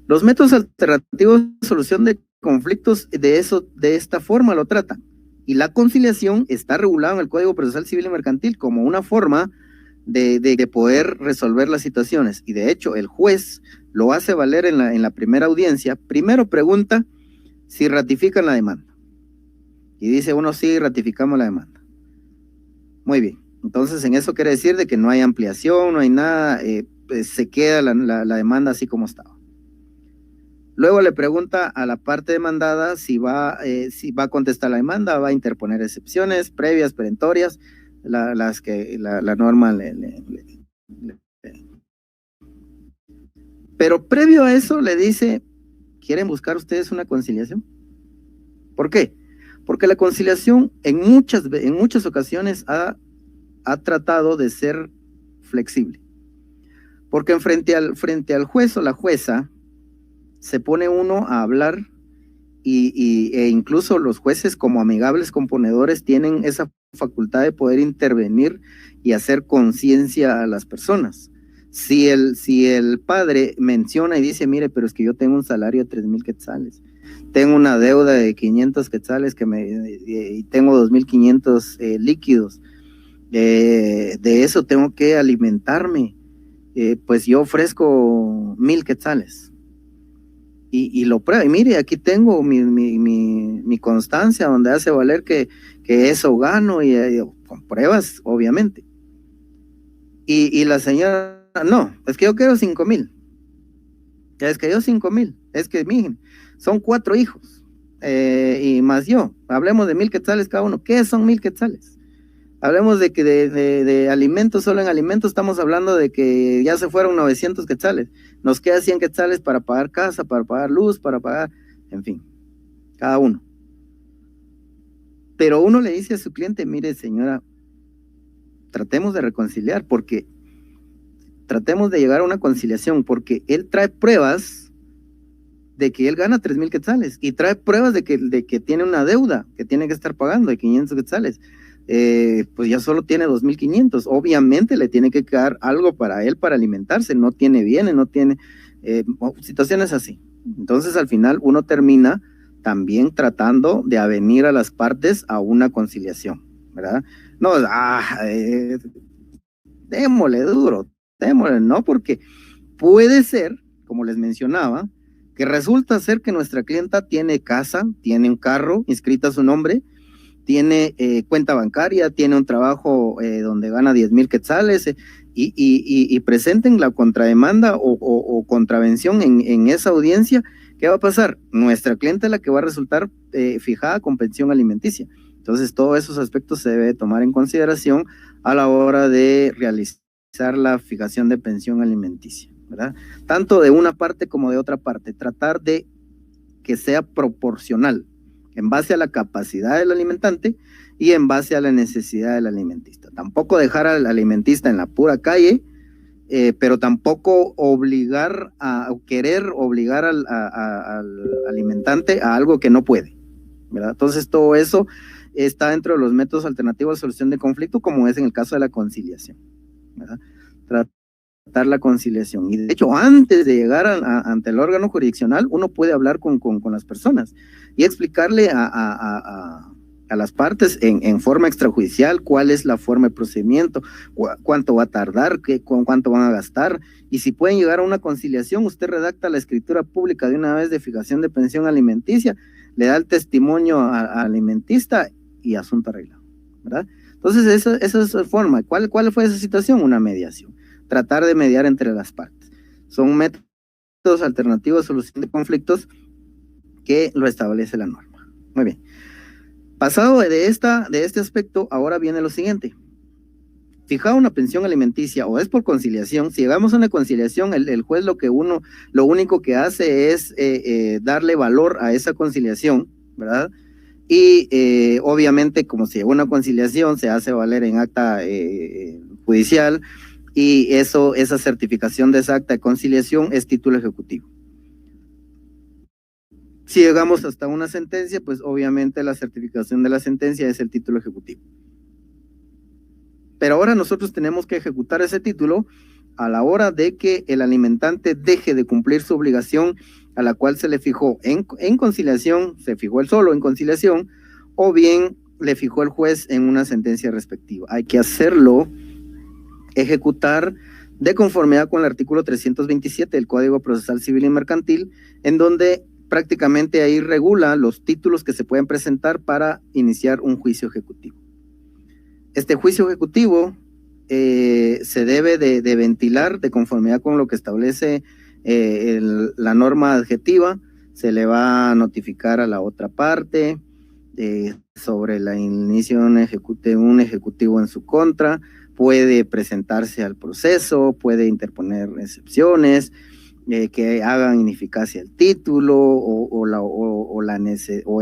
Speaker 2: Los métodos alternativos de solución de conflictos de esta forma lo tratan. Y la conciliación está regulada en el Código Procesal Civil y Mercantil como una forma de poder resolver las situaciones. Y de hecho, el juez lo hace valer en la primera audiencia. Primero pregunta si ratifican la demanda. Y dice uno, sí, ratificamos la demanda. Muy bien. Entonces, en eso quiere decir de que no hay ampliación, no hay nada, pues se queda la demanda así como estaba. Luego le pregunta a la parte demandada si va a contestar la demanda, va a interponer excepciones previas, perentorias, las que la norma Pero previo a eso le dice, ¿quieren buscar ustedes una conciliación? ¿Por qué? Porque la conciliación en muchas ocasiones ha tratado de ser flexible. Porque frente al juez o la jueza, se pone uno a hablar e incluso los jueces como amigables componedores tienen esa facultad de poder intervenir y hacer conciencia a las personas. Si el padre menciona y dice, mire, pero es que yo tengo un salario de 3,000 quetzales, tengo una deuda de 500 quetzales y tengo 2,500 líquidos, de eso tengo que alimentarme, pues yo ofrezco 1,000 quetzales. Y lo prueba, y mire, aquí tengo mi constancia donde hace valer que eso gano, y con pruebas, obviamente. Y la señora, no, es que yo quiero 5,000. Es que yo 5,000, es que miren, son 4 hijos, y más yo, hablemos de 1,000 quetzales cada uno. ¿Qué son 1,000 quetzales? Hablemos de que de alimentos, solo en alimentos estamos hablando de que ya se fueron 900 quetzales. Nos queda 100 quetzales para pagar casa, para pagar luz, para pagar, en fin, cada uno. Pero uno le dice a su cliente, mire señora, tratemos de reconciliar, tratemos de llegar a una conciliación, porque él trae pruebas de que él gana 3,000 quetzales y trae pruebas de que tiene una deuda que tiene que estar pagando de 500 quetzales. Pues ya solo tiene 2,500, obviamente le tiene que quedar algo para él para alimentarse, no tiene bienes, no tiene situaciones así. Entonces al final uno termina también tratando de avenir a las partes a una conciliación, ¿verdad? No, démosle duro, démosle, no, porque puede ser, como les mencionaba, que resulta ser que nuestra clienta tiene casa, tiene un carro inscrito a su nombre, tiene cuenta bancaria, tiene un trabajo donde gana 10,000 quetzales, y presenten la contrademanda o contravención en esa audiencia. ¿Qué va a pasar? Nuestra cliente es la que va a resultar fijada con pensión alimenticia. Entonces, todos esos aspectos se debe tomar en consideración a la hora de realizar la fijación de pensión alimenticia, ¿verdad? Tanto de una parte como de otra parte. Tratar de que sea proporcional en base a la capacidad del alimentante y en base a la necesidad del alimentista. Tampoco dejar al alimentista en la pura calle, pero tampoco querer obligar al alimentante a algo que no puede, ¿verdad? Entonces todo eso está dentro de los métodos alternativos de solución de conflicto, como es en el caso de la conciliación, ¿verdad? Tratar la conciliación. Y de hecho, antes de llegar ante el órgano jurisdiccional, uno puede hablar con las personas y explicarle a las partes en forma extrajudicial cuál es la forma de procedimiento, cuánto va a tardar, cuánto van a gastar, y si pueden llegar a una conciliación, usted redacta la escritura pública de una vez de fijación de pensión alimenticia, le da el testimonio al alimentista y asunto arreglado, ¿verdad? Entonces esa es la forma. ¿Cuál fue esa situación? Una mediación. Tratar de mediar entre las partes. Son métodos alternativos de solución de conflictos que lo establece la norma. Muy bien. Pasado de este aspecto, ahora viene lo siguiente. Fijado una pensión alimenticia o es por conciliación, si llegamos a una conciliación, el juez lo único que hace es darle valor a esa conciliación, ¿verdad? Y obviamente, como si llegó una conciliación, se hace valer en acta judicial, y esa certificación de esa acta de conciliación es título ejecutivo. Si llegamos hasta una sentencia, pues obviamente la certificación de la sentencia es el título ejecutivo. Pero ahora nosotros tenemos que ejecutar ese título a la hora de que el alimentante deje de cumplir su obligación a la cual se le fijó en conciliación, se fijó él solo en conciliación, o bien le fijó el juez en una sentencia respectiva. Hay que hacerlo, ejecutar de conformidad con el artículo 327 del Código Procesal Civil y Mercantil, en donde prácticamente ahí regula los títulos que se pueden presentar para iniciar un juicio ejecutivo. Este juicio ejecutivo se debe de ventilar de conformidad con lo que establece la norma adjetiva. Se le va a notificar a la otra parte sobre el inicio de un ejecutivo en su contra, puede presentarse al proceso, puede interponer excepciones que hagan ineficacia el título o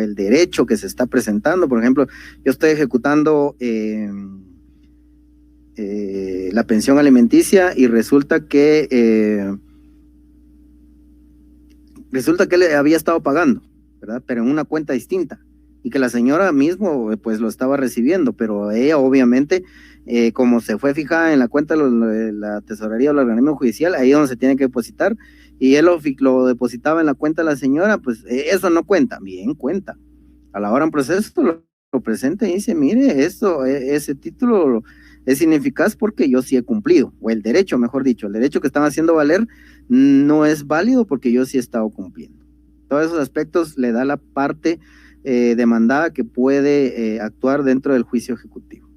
Speaker 2: el derecho que se está presentando. Por ejemplo, yo estoy ejecutando la pensión alimenticia y resulta que él había estado pagando, ¿verdad? Pero en una cuenta distinta, y que la señora mismo pues lo estaba recibiendo, pero ella obviamente como se fue fijada en la cuenta de la tesorería o el organismo judicial, ahí es donde se tiene que depositar, y él lo depositaba en la cuenta de la señora, pues eso no cuenta. Bien, cuenta. A la hora en proceso lo presenta y dice, mire, ese título es ineficaz porque yo sí he cumplido, o el derecho, mejor dicho, el derecho que están haciendo valer no es válido porque yo sí he estado cumpliendo. Todos esos aspectos le da la parte demandada que puede actuar dentro del juicio ejecutivo.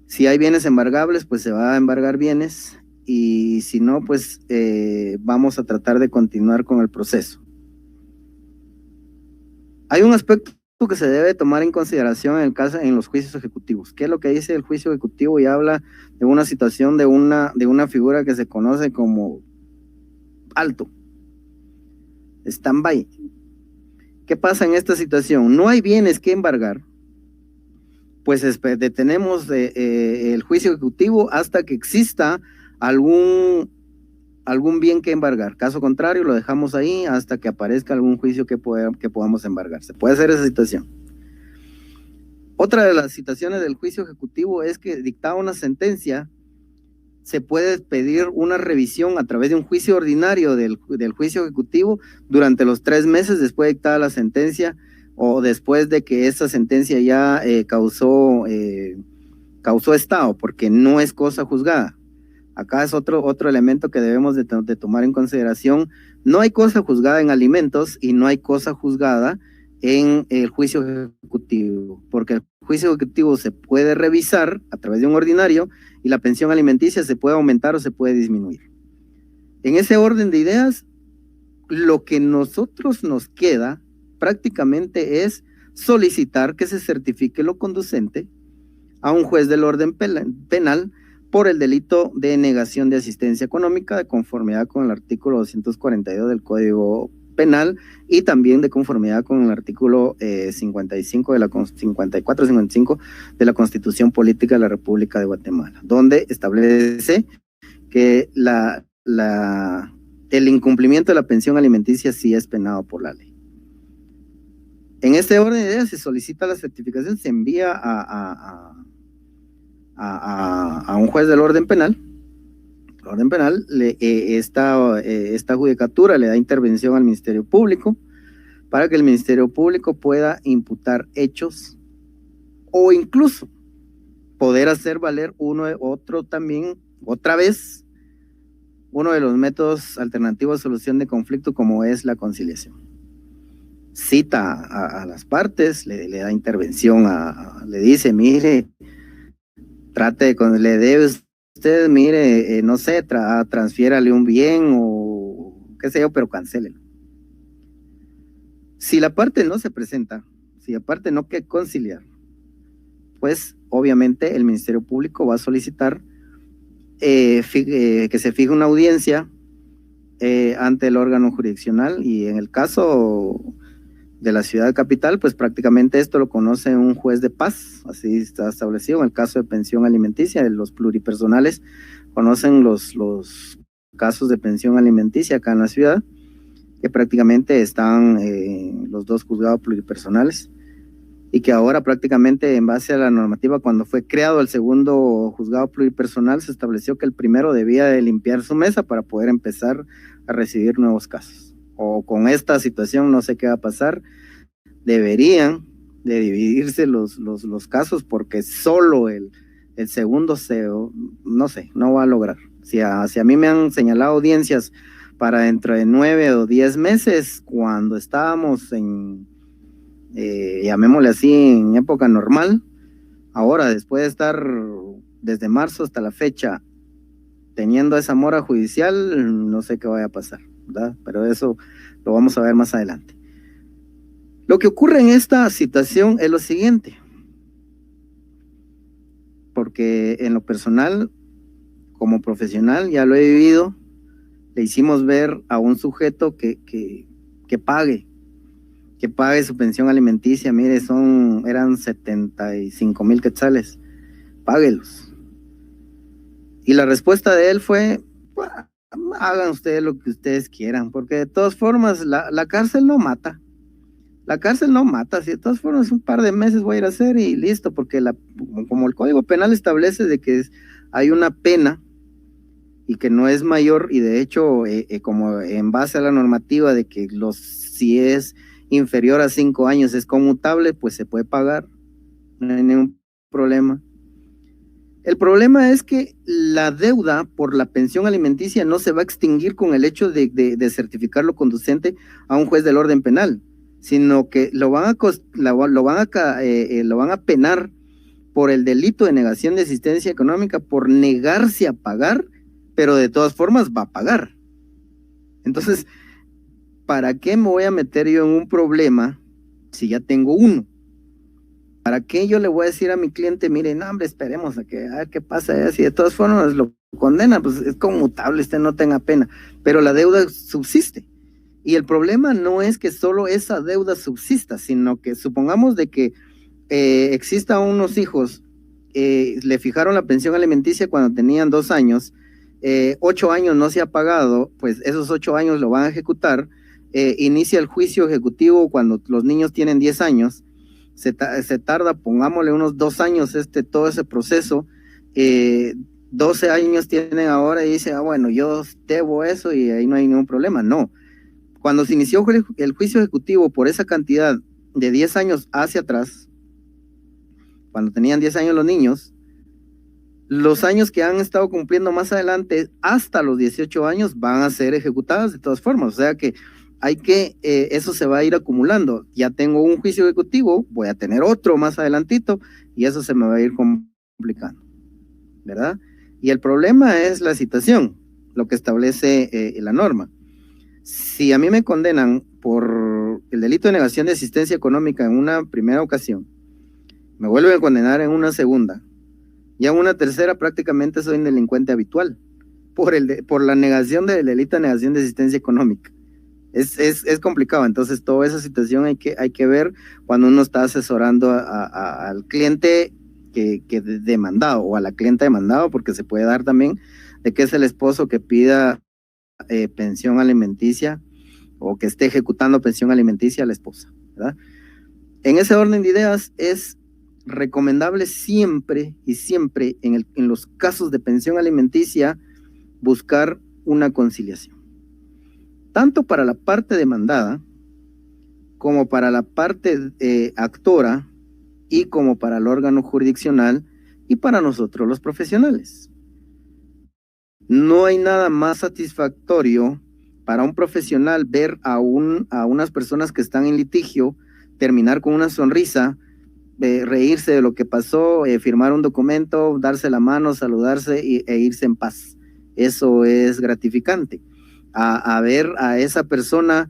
Speaker 2: Si hay bienes embargables, pues se va a embargar bienes, y si no, pues vamos a tratar de continuar con el proceso. Hay un aspecto que se debe tomar en consideración en los juicios ejecutivos. ¿Qué es lo que dice el juicio ejecutivo? Y habla de una situación de una figura que se conoce como alto, stand-by. ¿Qué pasa en esta situación? No hay bienes que embargar, pues detenemos el juicio ejecutivo hasta que exista algún bien que embargar. Caso contrario, lo dejamos ahí hasta que aparezca algún juicio que podamos embargar. Se puede hacer esa situación. Otra de las situaciones del juicio ejecutivo es que, dictada una sentencia, se puede pedir una revisión a través de un juicio ordinario del juicio ejecutivo durante los 3 meses después de dictada la sentencia, o después de que esa sentencia ya causó estado, porque no es cosa juzgada. Acá es otro elemento que debemos de tomar en consideración. No hay cosa juzgada en alimentos y no hay cosa juzgada en el juicio ejecutivo, porque el juicio ejecutivo se puede revisar a través de un ordinario y la pensión alimenticia se puede aumentar o se puede disminuir. En ese orden de ideas, lo que nosotros nos queda prácticamente es solicitar que se certifique lo conducente a un juez del orden penal por el delito de negación de asistencia económica, de conformidad con el artículo 242 del Código Penal, y también de conformidad con el artículo 54-55 de la Constitución Política de la República de Guatemala, donde establece que el incumplimiento de la pensión alimenticia sí es penado por la ley. En este orden de ideas, se solicita la certificación, se envía a un juez del orden penal. El orden penal, esta judicatura le da intervención al Ministerio Público para que el Ministerio Público pueda imputar hechos, o incluso poder hacer valer otra vez uno de los métodos alternativos de solución de conflicto, como es la conciliación. Cita a las partes, le da intervención, le dice, mire, le debe usted, mire, no sé, transfiérale un bien, o qué sé yo, pero cancélenlo. Si la parte no se presenta, si la parte no quiere conciliar, pues obviamente el Ministerio Público va a solicitar que se fije una audiencia ante el órgano jurisdiccional, y en el caso de la ciudad capital, pues prácticamente esto lo conoce un juez de paz, así está establecido. En el caso de pensión alimenticia, de los pluripersonales conocen los casos de pensión alimenticia acá en la ciudad, que prácticamente están los dos juzgados pluripersonales, y que ahora prácticamente en base a la normativa, cuando fue creado el segundo juzgado pluripersonal, se estableció que el primero debía de limpiar su mesa para poder empezar a recibir nuevos casos. O con esta situación no sé qué va a pasar, deberían de dividirse los casos, porque solo el segundo CEO, no sé, no va a lograr. Si a mí me han señalado audiencias para dentro de 9 o 10 meses, cuando estábamos en llamémosle así, en época normal, ahora después de estar desde marzo hasta la fecha teniendo esa mora judicial, no sé qué vaya a pasar, ¿verdad? Pero eso lo vamos a ver más adelante. Lo que ocurre en esta situación es lo siguiente, porque en lo personal, como profesional, ya lo he vivido, le hicimos ver a un sujeto que pague su pensión alimenticia. Mire, eran 75,000 quetzales, páguelos. Y la respuesta de él fue, hagan ustedes lo que ustedes quieran, porque de todas formas la cárcel no mata. La cárcel no mata, si de todas formas un par de meses voy a ir a hacer y listo, porque como el Código Penal establece de que hay una pena y que no es mayor, y de hecho como en base a la normativa de que si es inferior a 5 años es conmutable, pues se puede pagar, no hay ningún problema. El problema es que la deuda por la pensión alimenticia no se va a extinguir con el hecho de certificarlo conducente a un juez del orden penal, sino que lo van a penar por el delito de negación de asistencia económica, por negarse a pagar, pero de todas formas va a pagar. Entonces, ¿para qué me voy a meter yo en un problema si ya tengo uno? ¿Para qué yo le voy a decir a mi cliente, mire, no, hombre, esperemos a ver qué pasa? Si de todas formas lo condena, pues es conmutable, usted no tenga pena, pero la deuda subsiste. Y el problema no es que solo esa deuda subsista, sino que supongamos de que existan unos hijos, le fijaron la pensión alimenticia cuando tenían 2 años, 8 años no se ha pagado, pues esos 8 años lo van a ejecutar. Inicia el juicio ejecutivo cuando los niños tienen 10 años, se tarda, pongámosle unos 2 años todo ese proceso, 12 años tienen ahora, y dice, bueno, yo debo eso y ahí no hay ningún problema. No, cuando se inició el juicio ejecutivo por esa cantidad de 10 años hacia atrás, cuando tenían 10 años los niños, los años que han estado cumpliendo más adelante, hasta los 18 años, van a ser ejecutados de todas formas. O sea que eso se va a ir acumulando. Ya tengo un juicio ejecutivo, voy a tener otro más adelantito, y eso se me va a ir complicando, ¿verdad? Y el problema es la citación, lo que establece la norma. Si a mí me condenan por el delito de negación de asistencia económica en una primera ocasión, me vuelven a condenar en una segunda, y en una tercera prácticamente soy un delincuente habitual por la negación del delito de negación de asistencia económica. Es complicado. Entonces toda esa situación hay que ver cuando uno está asesorando al cliente que demandado, o a la clienta demandado, porque se puede dar también de que es el esposo que pida pensión alimenticia, o que esté ejecutando pensión alimenticia a la esposa, ¿verdad? En ese orden de ideas es recomendable siempre en los casos de pensión alimenticia buscar una conciliación, tanto para la parte demandada como para la parte actora, y como para el órgano jurisdiccional y para nosotros los profesionales. No hay nada más satisfactorio para un profesional ver a unas personas que están en litigio terminar con una sonrisa, reírse de lo que pasó, firmar un documento, darse la mano, saludarse e irse en paz. Eso es gratificante. a ver a esa persona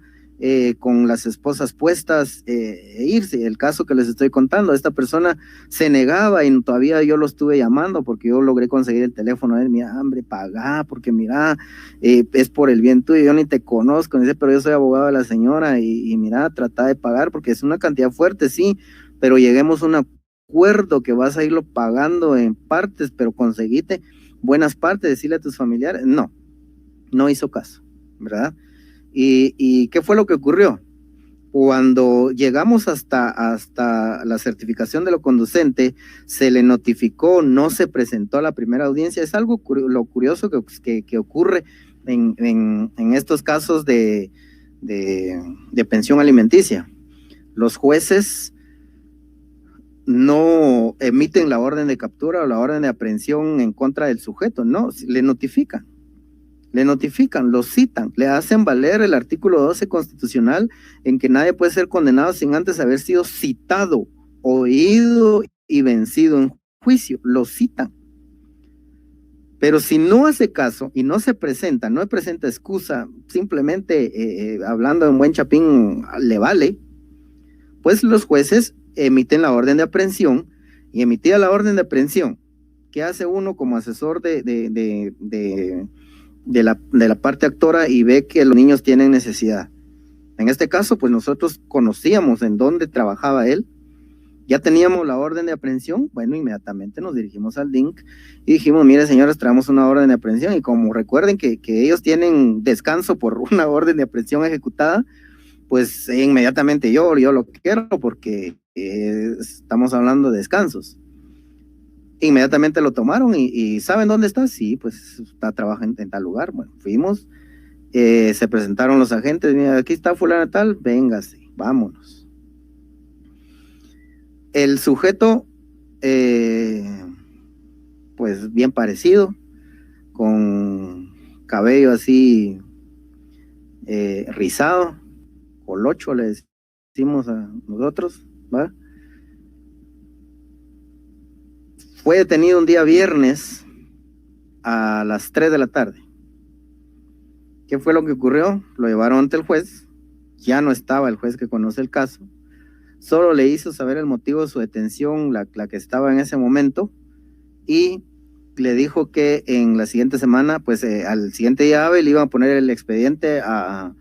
Speaker 2: con las esposas puestas e irse. El caso que les estoy contando, esta persona se negaba y todavía yo lo estuve llamando porque yo logré conseguir el teléfono de él. Mira, hombre, paga, porque mira, es por el bien tuyo, yo ni te conozco, dice, pero yo soy abogado de la señora y mira, trata de pagar porque es una cantidad fuerte, sí, pero lleguemos a un acuerdo que vas a irlo pagando en partes, pero conseguite buenas partes, decirle a tus familiares. No hizo caso, ¿verdad? ¿Y qué fue lo que ocurrió? Cuando llegamos hasta la certificación de lo conducente, se le notificó, no se presentó a la primera audiencia. Es algo lo curioso que ocurre en estos casos de pensión alimenticia. Los jueces no emiten la orden de captura o la orden de aprehensión en contra del sujeto, no, le notifican, lo citan, le hacen valer el artículo 12 constitucional en que nadie puede ser condenado sin antes haber sido citado, oído y vencido en juicio, lo citan. Pero si no hace caso y no se presenta, no presenta excusa, simplemente hablando en buen chapín le vale, pues los jueces emiten la orden de aprehensión y emitida la orden de aprehensión, ¿qué hace uno como asesor de la parte actora y ve que los niños tienen necesidad? En este caso, pues nosotros conocíamos en dónde trabajaba él, ya teníamos la orden de aprehensión, bueno, inmediatamente nos dirigimos al DINC y dijimos, mire señores, traemos una orden de aprehensión, y como recuerden que ellos tienen descanso por una orden de aprehensión ejecutada, pues inmediatamente yo lo quiero porque estamos hablando de descansos. Inmediatamente lo tomaron y ¿saben dónde está? Sí, pues está trabajando en tal lugar. Bueno, fuimos, se presentaron los agentes, mira, aquí está fulana tal, véngase, vámonos. El sujeto, pues bien parecido, con cabello así rizado, colocho le decimos a nosotros, ¿va? Fue detenido un día viernes a las 3 de la tarde. ¿Qué fue lo que ocurrió? Lo llevaron ante el juez, ya no estaba el juez que conoce el caso, solo le hizo saber el motivo de su detención, la que estaba en ese momento, y le dijo que en la siguiente semana, pues al siguiente día le iban a poner el expediente a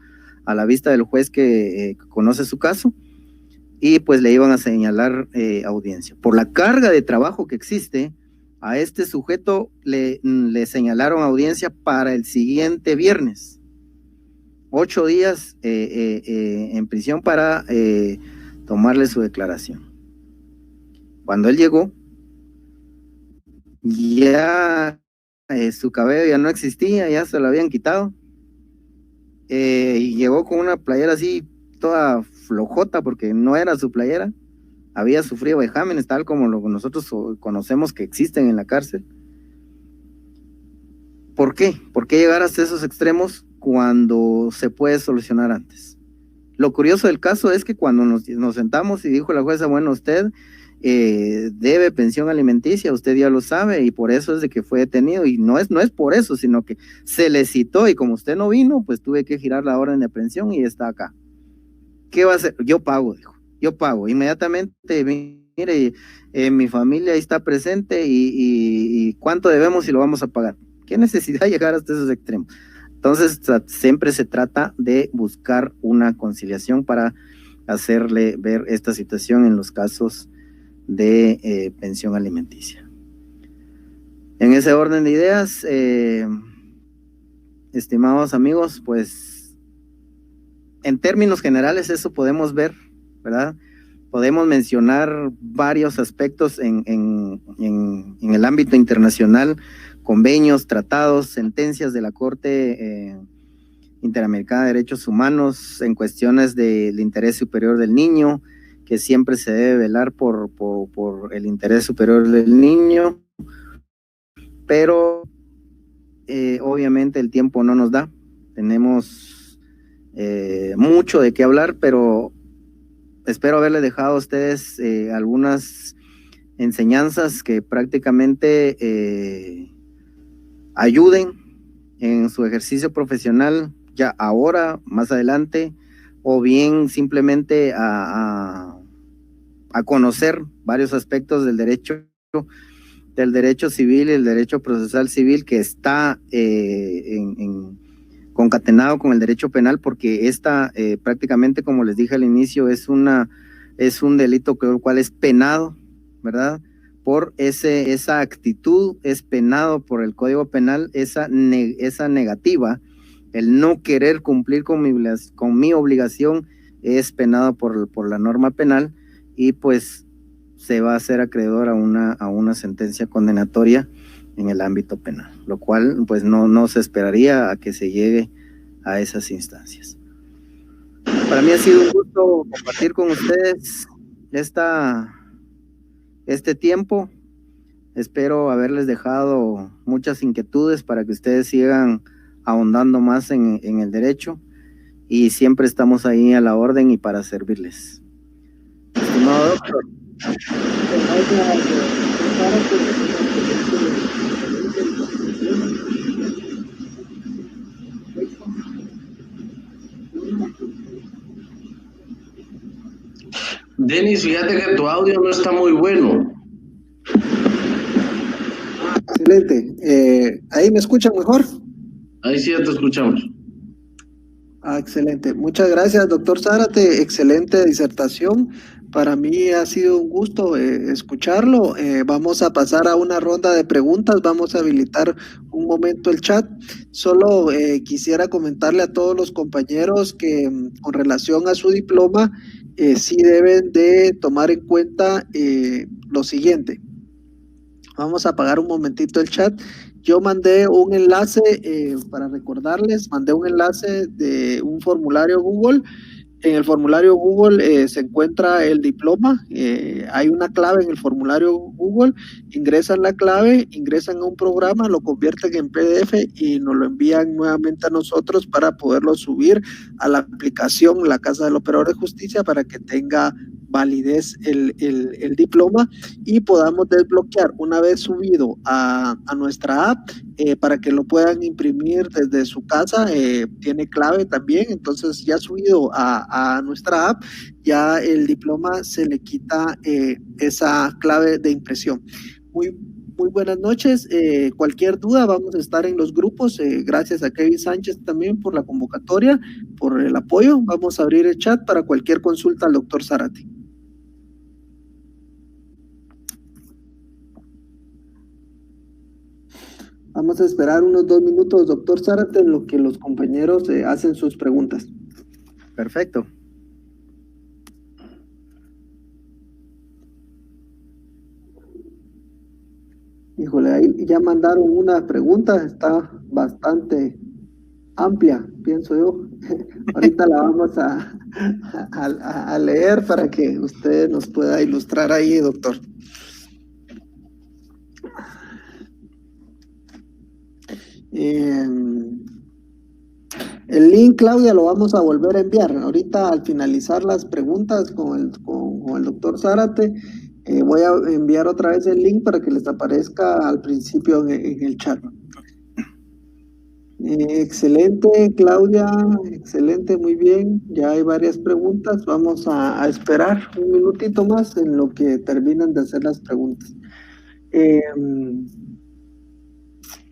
Speaker 2: la vista del juez que conoce su caso, y pues le iban a señalar audiencia. Por la carga de trabajo que existe, a este sujeto le señalaron audiencia para el siguiente viernes. 8 días en prisión para tomarle su declaración. Cuando él llegó, ya su cabello ya no existía, ya se lo habían quitado, y llegó con una playera así toda flojota porque no era su playera, había sufrido vejámenes tal como lo que nosotros conocemos que existen en la cárcel. ¿Por qué? ¿Por qué llegar hasta esos extremos cuando se puede solucionar antes? Lo curioso del caso es que cuando nos sentamos y dijo la jueza, bueno, usted debe pensión alimenticia, usted ya lo sabe, y por eso es de que fue detenido, y no es por eso, sino que se le citó, y como usted no vino, pues tuve que girar la orden de aprehensión y está acá. ¿Qué va a hacer? Yo pago, dijo, yo pago. Inmediatamente, mire, mi familia está presente y ¿cuánto debemos y lo vamos a pagar? ¿Qué necesidad de llegar hasta esos extremos? Entonces, siempre se trata de buscar una conciliación para hacerle ver esta situación en los casos de pensión alimenticia. En ese orden de ideas, estimados amigos, pues en términos generales eso podemos ver, ¿verdad? Podemos mencionar varios aspectos en el ámbito internacional, convenios, tratados, sentencias de la Corte Interamericana de Derechos Humanos en cuestiones del interés superior del niño, que siempre se debe velar por el interés superior del niño, pero obviamente el tiempo no nos da, tenemos mucho de qué hablar, pero espero haberle dejado a ustedes algunas enseñanzas que prácticamente ayuden en su ejercicio profesional ya ahora, más adelante, o bien simplemente a conocer varios aspectos del derecho civil y el derecho procesal civil que está concatenado con el derecho penal, porque prácticamente, como les dije al inicio, es un delito el cual es penado, ¿verdad? Por esa actitud, es penado por el Código Penal, esa negativa, el no querer cumplir con mi obligación, es penado por la norma penal, y pues se va a hacer acreedor a una sentencia condenatoria en el ámbito penal, lo cual pues no se esperaría a que se llegue a esas instancias. Para mí ha sido un gusto compartir con ustedes este tiempo. Espero haberles dejado muchas inquietudes para que ustedes sigan ahondando más en el derecho, y siempre estamos ahí a la orden y para servirles. Estimado doctor.
Speaker 3: Denis, fíjate que tu audio no está muy bueno.
Speaker 1: Excelente. ¿Ahí me escuchan mejor?
Speaker 3: Ahí sí ya te escuchamos.
Speaker 1: Excelente. Muchas gracias, doctor Zárate. Excelente disertación. Para mí ha sido un gusto escucharlo. Vamos a pasar a una ronda de preguntas. Vamos a habilitar un momento el chat. Solo quisiera comentarle a todos los compañeros que con relación a su diploma, sí deben de tomar en cuenta lo siguiente. Vamos a apagar un momentito el chat. Yo mandé un enlace, para recordarles, mandé un enlace de un formulario Google. En el formulario Google se encuentra el diploma, hay una clave en el formulario Google, ingresan la clave, ingresan a un programa, lo convierten en PDF y nos lo envían nuevamente a nosotros para poderlo subir a la aplicación La Casa del Operador de Justicia para que tenga validez el diploma y podamos desbloquear una vez subido a nuestra app, para que lo puedan imprimir desde su casa. Tiene clave también, entonces ya subido a nuestra app, ya el diploma se le quita esa clave de impresión. Muy buenas noches. Cualquier duda, vamos a estar en los grupos. Gracias a Kevin Sánchez también por la convocatoria, por el apoyo. Vamos a abrir el chat para cualquier consulta al doctor Zárate. Vamos a esperar unos 2 minutos, doctor Zárate, en lo que los compañeros hacen sus preguntas.
Speaker 2: Perfecto.
Speaker 1: Híjole, ahí ya mandaron una pregunta, está bastante amplia, pienso yo. Ahorita la vamos a leer para que usted nos pueda ilustrar ahí, doctor. El link, Claudia, lo vamos a volver a enviar. Ahorita al finalizar las preguntas con el doctor Zárate, voy a enviar otra vez el link para que les aparezca al principio en el chat. Excelente, Claudia, excelente, muy bien. Ya hay varias preguntas. Vamos a esperar un minutito más en lo que terminan de hacer las preguntas.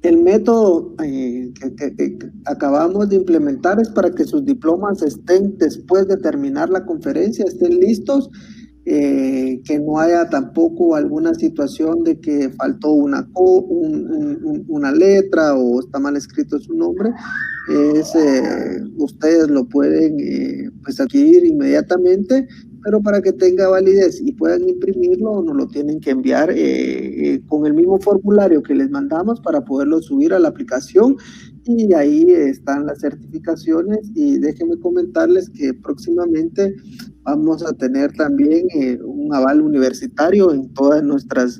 Speaker 1: El método que acabamos de implementar es para que sus diplomas estén, después de terminar la conferencia, estén listos, que no haya tampoco alguna situación de que faltó una letra o está mal escrito su nombre. Ustedes lo pueden pues adquirir inmediatamente, pero para que tenga validez y puedan imprimirlo, nos lo tienen que enviar con el mismo formulario que les mandamos para poderlo subir a la aplicación, y ahí están las certificaciones. Y déjenme comentarles que próximamente vamos a tener también un aval universitario en todas nuestras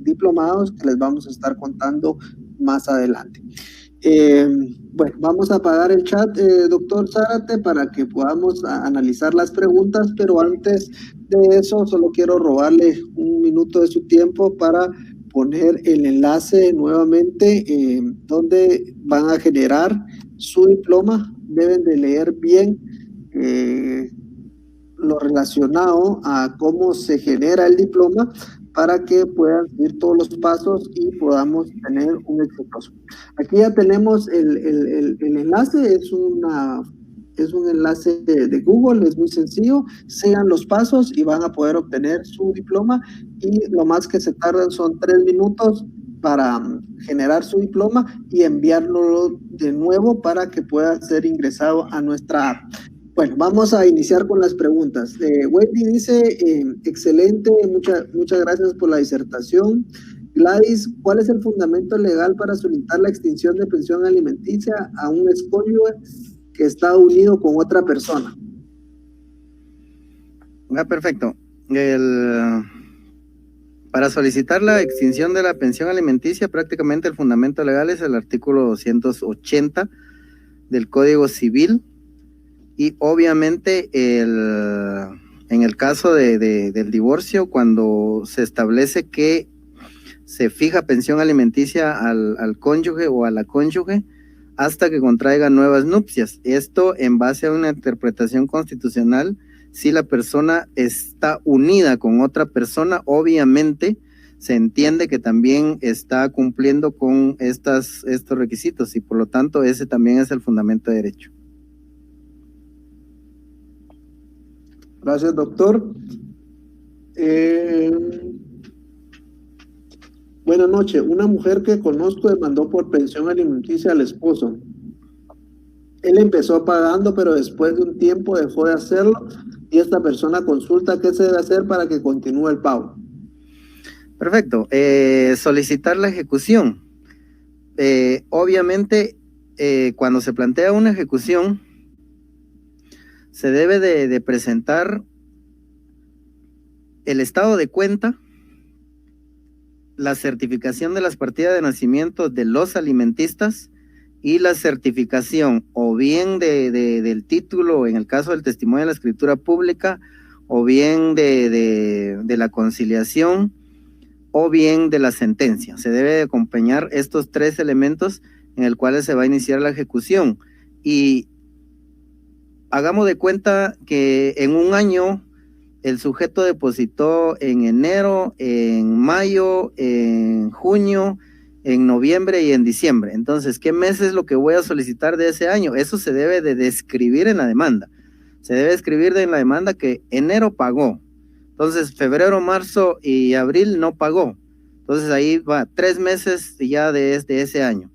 Speaker 1: diplomados, que les vamos a estar contando más adelante. Bueno, vamos a apagar el chat, doctor Zárate, para que podamos analizar las preguntas, pero antes de eso solo quiero robarle un minuto de su tiempo para poner el enlace nuevamente donde van a generar su diploma. Deben de leer bien lo relacionado a cómo se genera el diploma para que puedan seguir todos los pasos y podamos tener un exitoso. Aquí ya tenemos el enlace, es un enlace de Google, es muy sencillo, sigan los pasos y van a poder obtener su diploma, y lo más que se tardan son 3 minutos para generar su diploma y enviarlo de nuevo para que pueda ser ingresado a nuestra app. Bueno, vamos a iniciar con las preguntas. Wendy dice, excelente, muchas gracias por la disertación. Gladys, ¿cuál es el fundamento legal para solicitar la extinción de pensión alimenticia a un excónyuge que está unido con otra persona?
Speaker 2: Perfecto. Para solicitar la extinción de la pensión alimenticia, prácticamente el fundamento legal es el artículo 280 del Código Civil, y obviamente en el caso del divorcio, cuando se establece que se fija pensión alimenticia al cónyuge o a la cónyuge hasta que contraiga nuevas nupcias. Esto en base a una interpretación constitucional. Si la persona está unida con otra persona, obviamente se entiende que también está cumpliendo con estos requisitos, y por lo tanto ese también es el fundamento de derecho.
Speaker 1: Gracias, doctor. Buenas noches. Una mujer que conozco demandó por pensión alimenticia al esposo. Él empezó pagando, pero después de un tiempo dejó de hacerlo, y esta persona consulta qué se debe hacer para que continúe el pago.
Speaker 2: Perfecto. Solicitar la ejecución. Obviamente, cuando se plantea una ejecución, se debe de presentar el estado de cuenta, la certificación de las partidas de nacimiento de los alimentistas y la certificación o bien del título, en el caso del testimonio de la escritura pública, o bien de la conciliación, o bien de la sentencia. Se debe de acompañar estos 3 elementos en el cual se va a iniciar la ejecución. Y hagamos de cuenta que en un año el sujeto depositó en enero, en mayo, en junio, en noviembre y en diciembre. Entonces, ¿qué mes es lo que voy a solicitar de ese año? Eso se debe de describir en la demanda. Se debe escribir en la demanda que enero pagó. Entonces, febrero, marzo y abril no pagó. Entonces, ahí va 3 meses ya de ese año.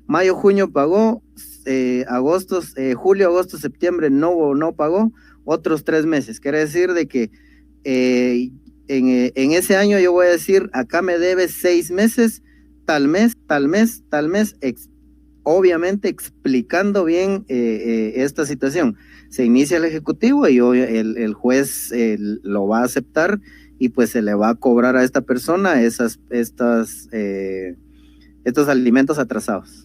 Speaker 2: Mayo, junio pagó, julio, agosto, septiembre no pagó, otros 3 meses. Quiere decir de que en ese año yo voy a decir, acá me debe 6 meses, tal mes, obviamente explicando bien esta situación. Se inicia el ejecutivo y hoy el juez lo va a aceptar, y pues se le va a cobrar a esta persona estos alimentos atrasados.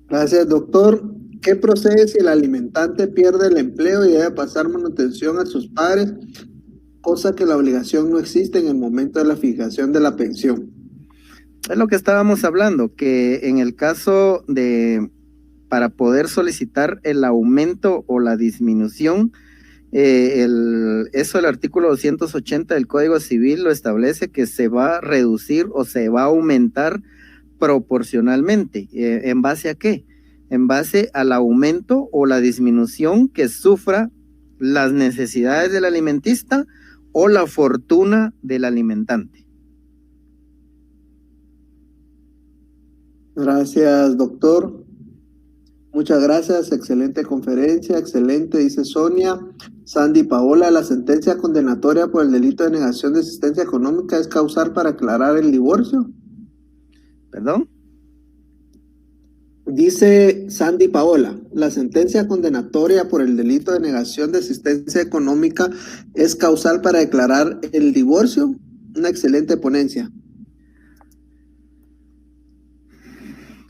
Speaker 1: Gracias, doctor. ¿Qué procede si el alimentante pierde el empleo y debe pasar manutención a sus padres, cosa que la obligación no existe en el momento de la fijación de la pensión?
Speaker 2: Es lo que estábamos hablando, que en el caso para poder solicitar el aumento o la disminución, el artículo 280 del Código Civil lo establece, que se va a reducir o se va a aumentar proporcionalmente. ¿En base a qué? En base al aumento o la disminución que sufra las necesidades del alimentista o la fortuna del alimentante.
Speaker 1: Gracias, doctor. Muchas gracias, excelente conferencia, excelente, dice Sonia. Sandy Paola, la sentencia condenatoria por el delito de negación de asistencia económica es causal para aclarar el divorcio.
Speaker 2: ¿Perdón?
Speaker 1: Dice Sandy Paola, la sentencia condenatoria por el delito de negación de asistencia económica es causal para declarar el divorcio. Una excelente ponencia.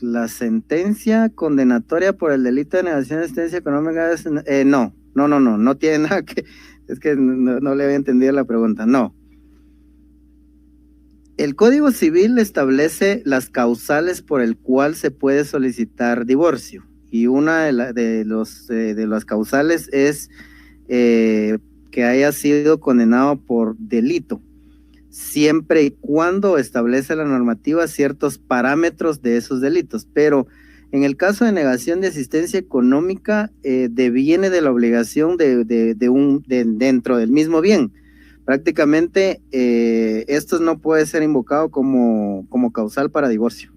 Speaker 2: La sentencia condenatoria por el delito de negación de asistencia económica es, no tiene nada que, es que no le había entendido la pregunta, no. El Código Civil establece las causales por el cual se puede solicitar divorcio, y una de las causales es que haya sido condenado por delito, siempre y cuando establece la normativa ciertos parámetros de esos delitos. Pero en el caso de negación de asistencia económica, deviene de la obligación dentro del mismo bien. Prácticamente esto no puede ser invocado como causal para divorcio.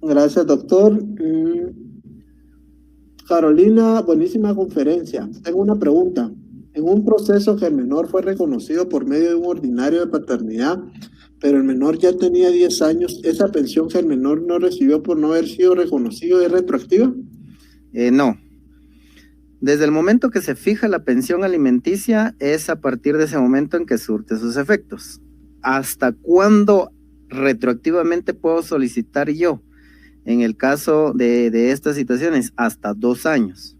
Speaker 1: Gracias, doctor. Carolina, buenísima conferencia. Tengo una pregunta. En un proceso que el menor fue reconocido por medio de un ordinario de paternidad, pero el menor ya tenía 10 años, ¿esa pensión que el menor no recibió por no haber sido reconocido es retroactiva?
Speaker 2: No. Desde el momento que se fija la pensión alimenticia es a partir de ese momento en que surte sus efectos. ¿Hasta cuándo retroactivamente puedo solicitar yo? En el caso de estas situaciones, hasta 2 años.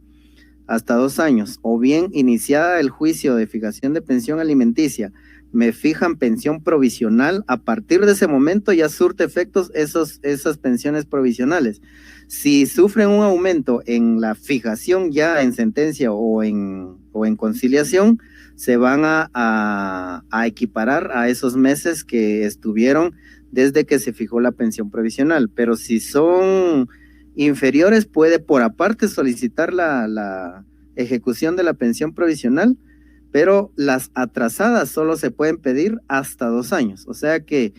Speaker 2: Hasta 2 años. O bien, iniciada el juicio de fijación de pensión alimenticia, me fijan pensión provisional, a partir de ese momento ya surte efectos esas pensiones provisionales. Si sufren un aumento en la fijación ya en sentencia o en conciliación, se van a equiparar a esos meses que estuvieron desde que se fijó la pensión provisional. Pero si son inferiores, puede por aparte solicitar la ejecución de la pensión provisional, pero las atrasadas solo se pueden pedir hasta 2 años. O sea que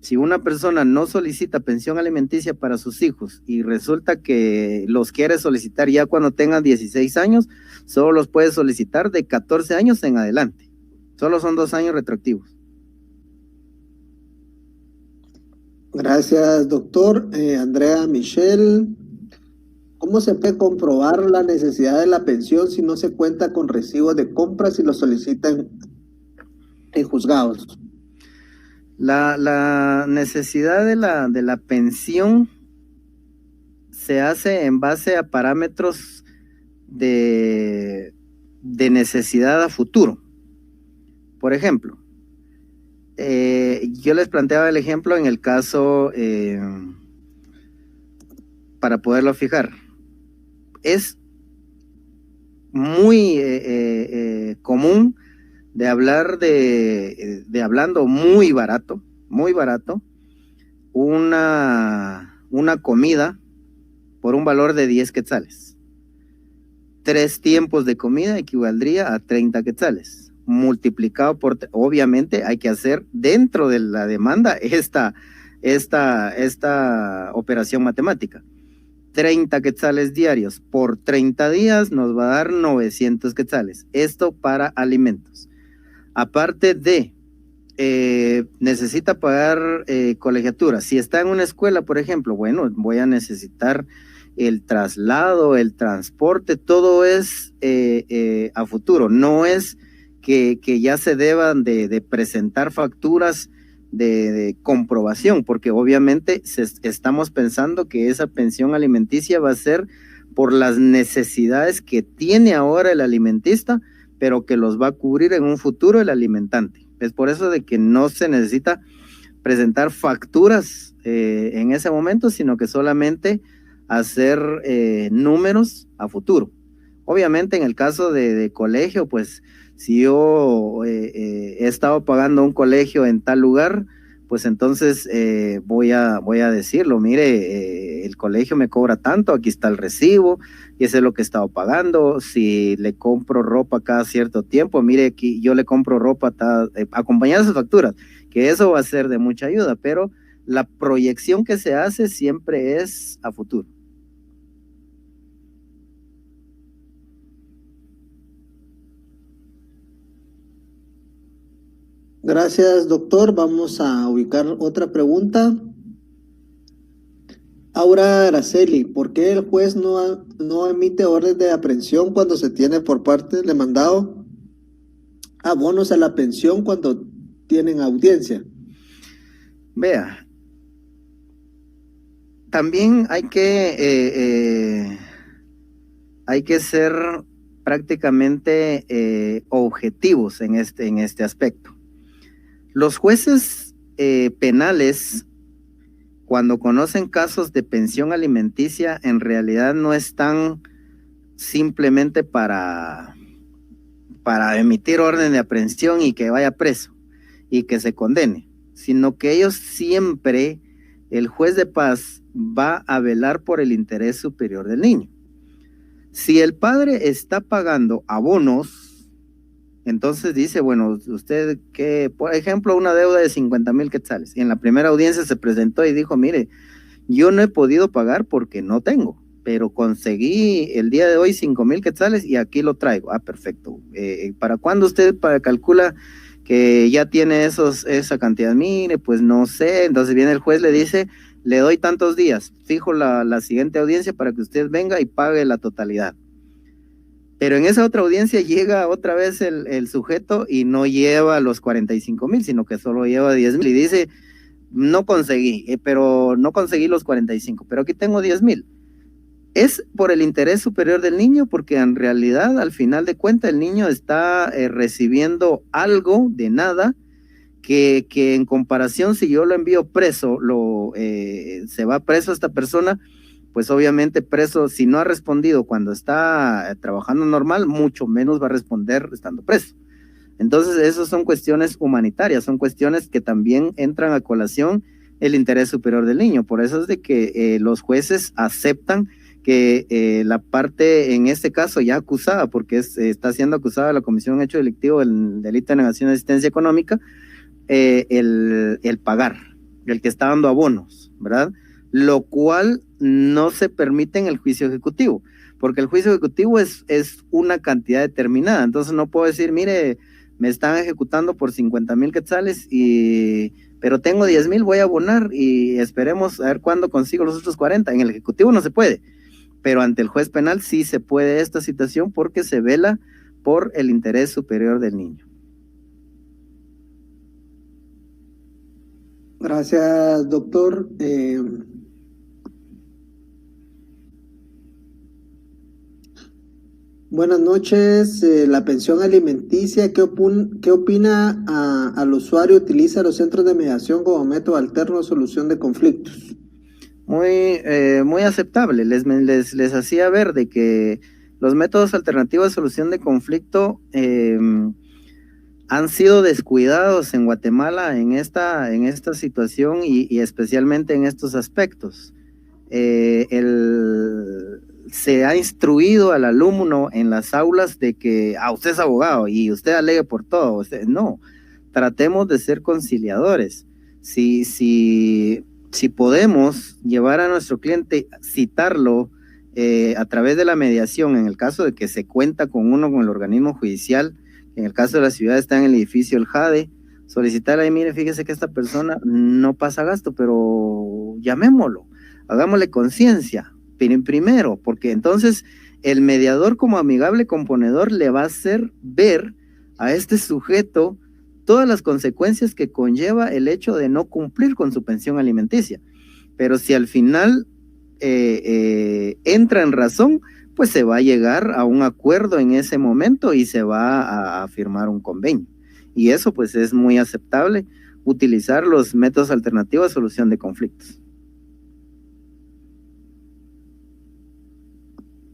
Speaker 2: si una persona no solicita pensión alimenticia para sus hijos y resulta que los quiere solicitar ya cuando tengan 16 años, solo los puede solicitar de 14 años en adelante. Solo son 2 años retroactivos.
Speaker 1: Gracias, doctor. Andrea Michelle, ¿cómo se puede comprobar la necesidad de la pensión si no se cuenta con recibos de compras y lo solicitan en juzgados?
Speaker 2: La necesidad de la pensión se hace en base a parámetros de necesidad a futuro. Por ejemplo, yo les planteaba el ejemplo en el caso para poderlo fijar. Es muy común de hablar hablando muy barato, una comida por un valor de 10 quetzales. 3 tiempos de comida equivaldría a 30 quetzales. Multiplicado por, obviamente hay que hacer dentro de la demanda esta operación matemática. 30 quetzales diarios por 30 días nos va a dar 900 quetzales. Esto para alimentos. Aparte de, necesita pagar colegiatura. Si está en una escuela, por ejemplo, bueno, voy a necesitar el traslado, el transporte, todo es a futuro. No es que ya se deban de presentar facturas de comprobación, porque obviamente estamos pensando que esa pensión alimenticia va a ser por las necesidades que tiene ahora el alimentista, pero que los va a cubrir en un futuro el alimentante. Es por eso de que no se necesita presentar facturas en ese momento, sino que solamente hacer números a futuro. Obviamente en el caso de colegio, pues si yo he estado pagando un colegio en tal lugar, pues entonces voy a decirlo, mire, el colegio me cobra tanto, aquí está el recibo, y ese es lo que he estado pagando. Si le compro ropa cada cierto tiempo, mire, aquí yo le compro ropa acompañada de sus facturas, que eso va a ser de mucha ayuda, pero la proyección que se hace siempre es a futuro.
Speaker 1: Gracias, doctor. Vamos a ubicar otra pregunta. Aura Araceli, ¿por qué el juez no emite orden de aprehensión cuando se tiene por parte del demandado abonos a la pensión cuando tienen audiencia?
Speaker 2: Vea, también hay que ser prácticamente objetivos en este aspecto. Los jueces penales, cuando conocen casos de pensión alimenticia, en realidad no están simplemente para emitir orden de aprehensión y que vaya preso y que se condene, sino que ellos siempre, el juez de paz va a velar por el interés superior del niño. Si el padre está pagando abonos, entonces dice, bueno, usted que, por ejemplo, una deuda de 50,000 quetzales, y en la primera audiencia se presentó y dijo, mire, yo no he podido pagar porque no tengo, pero conseguí el día de hoy 5,000 quetzales y aquí lo traigo. Ah, perfecto. ¿Para cuándo usted calcula que ya tiene esa cantidad? Mire, pues no sé. Entonces viene el juez, le dice, le doy tantos días, fijo la siguiente audiencia para que usted venga y pague la totalidad. Pero en esa otra audiencia llega otra vez el sujeto y no lleva los 45,000, sino que solo lleva 10,000 y dice, no conseguí, pero no conseguí los 45, pero aquí tengo 10,000. Es por el interés superior del niño, porque en realidad, al final de cuentas, el niño está recibiendo algo de nada, que en comparación, si yo lo envío preso, se va preso esta persona, pues obviamente preso, si no ha respondido cuando está trabajando normal, mucho menos va a responder estando preso. Entonces, esas son cuestiones humanitarias, son cuestiones que también entran a colación el interés superior del niño. Por eso es de que los jueces aceptan que la parte, en este caso ya acusada, porque está siendo acusada la comisión de hecho delictivo del delito de negación de asistencia económica, el pagar, el que está dando abonos, ¿verdad? Lo cual no se permite en el juicio ejecutivo, porque el juicio ejecutivo es una cantidad determinada. Entonces no puedo decir, mire, me están ejecutando por 50,000 quetzales, pero tengo 10,000, voy a abonar y esperemos a ver cuándo consigo los otros 40. En el ejecutivo no se puede, pero ante el juez penal sí se puede esta situación, porque se vela por el interés superior del niño.
Speaker 1: Gracias, doctor. Buenas noches. La pensión alimenticia, ¿qué opina al usuario? ¿Utiliza los centros de mediación como método alterno de solución de conflictos?
Speaker 2: Muy aceptable. Les hacía ver de que los métodos alternativos de solución de conflicto han sido descuidados en Guatemala en esta situación y especialmente en estos aspectos. Se ha instruido al alumno en las aulas de que usted es abogado y usted alegue por todo. No, tratemos de ser conciliadores. Si podemos llevar a nuestro cliente, citarlo a través de la mediación, en el caso de que se cuenta con el organismo judicial, en el caso de la ciudad está en el edificio El Jade, solicitarle, mire, fíjese que esta persona no pasa gasto, pero llamémoslo, hagámosle conciencia primero, porque entonces el mediador como amigable componedor le va a hacer ver a este sujeto todas las consecuencias que conlleva el hecho de no cumplir con su pensión alimenticia. Pero si al final entra en razón, pues se va a llegar a un acuerdo en ese momento y se va a firmar un convenio. Y eso pues es muy aceptable, utilizar los métodos alternativos de solución de conflictos.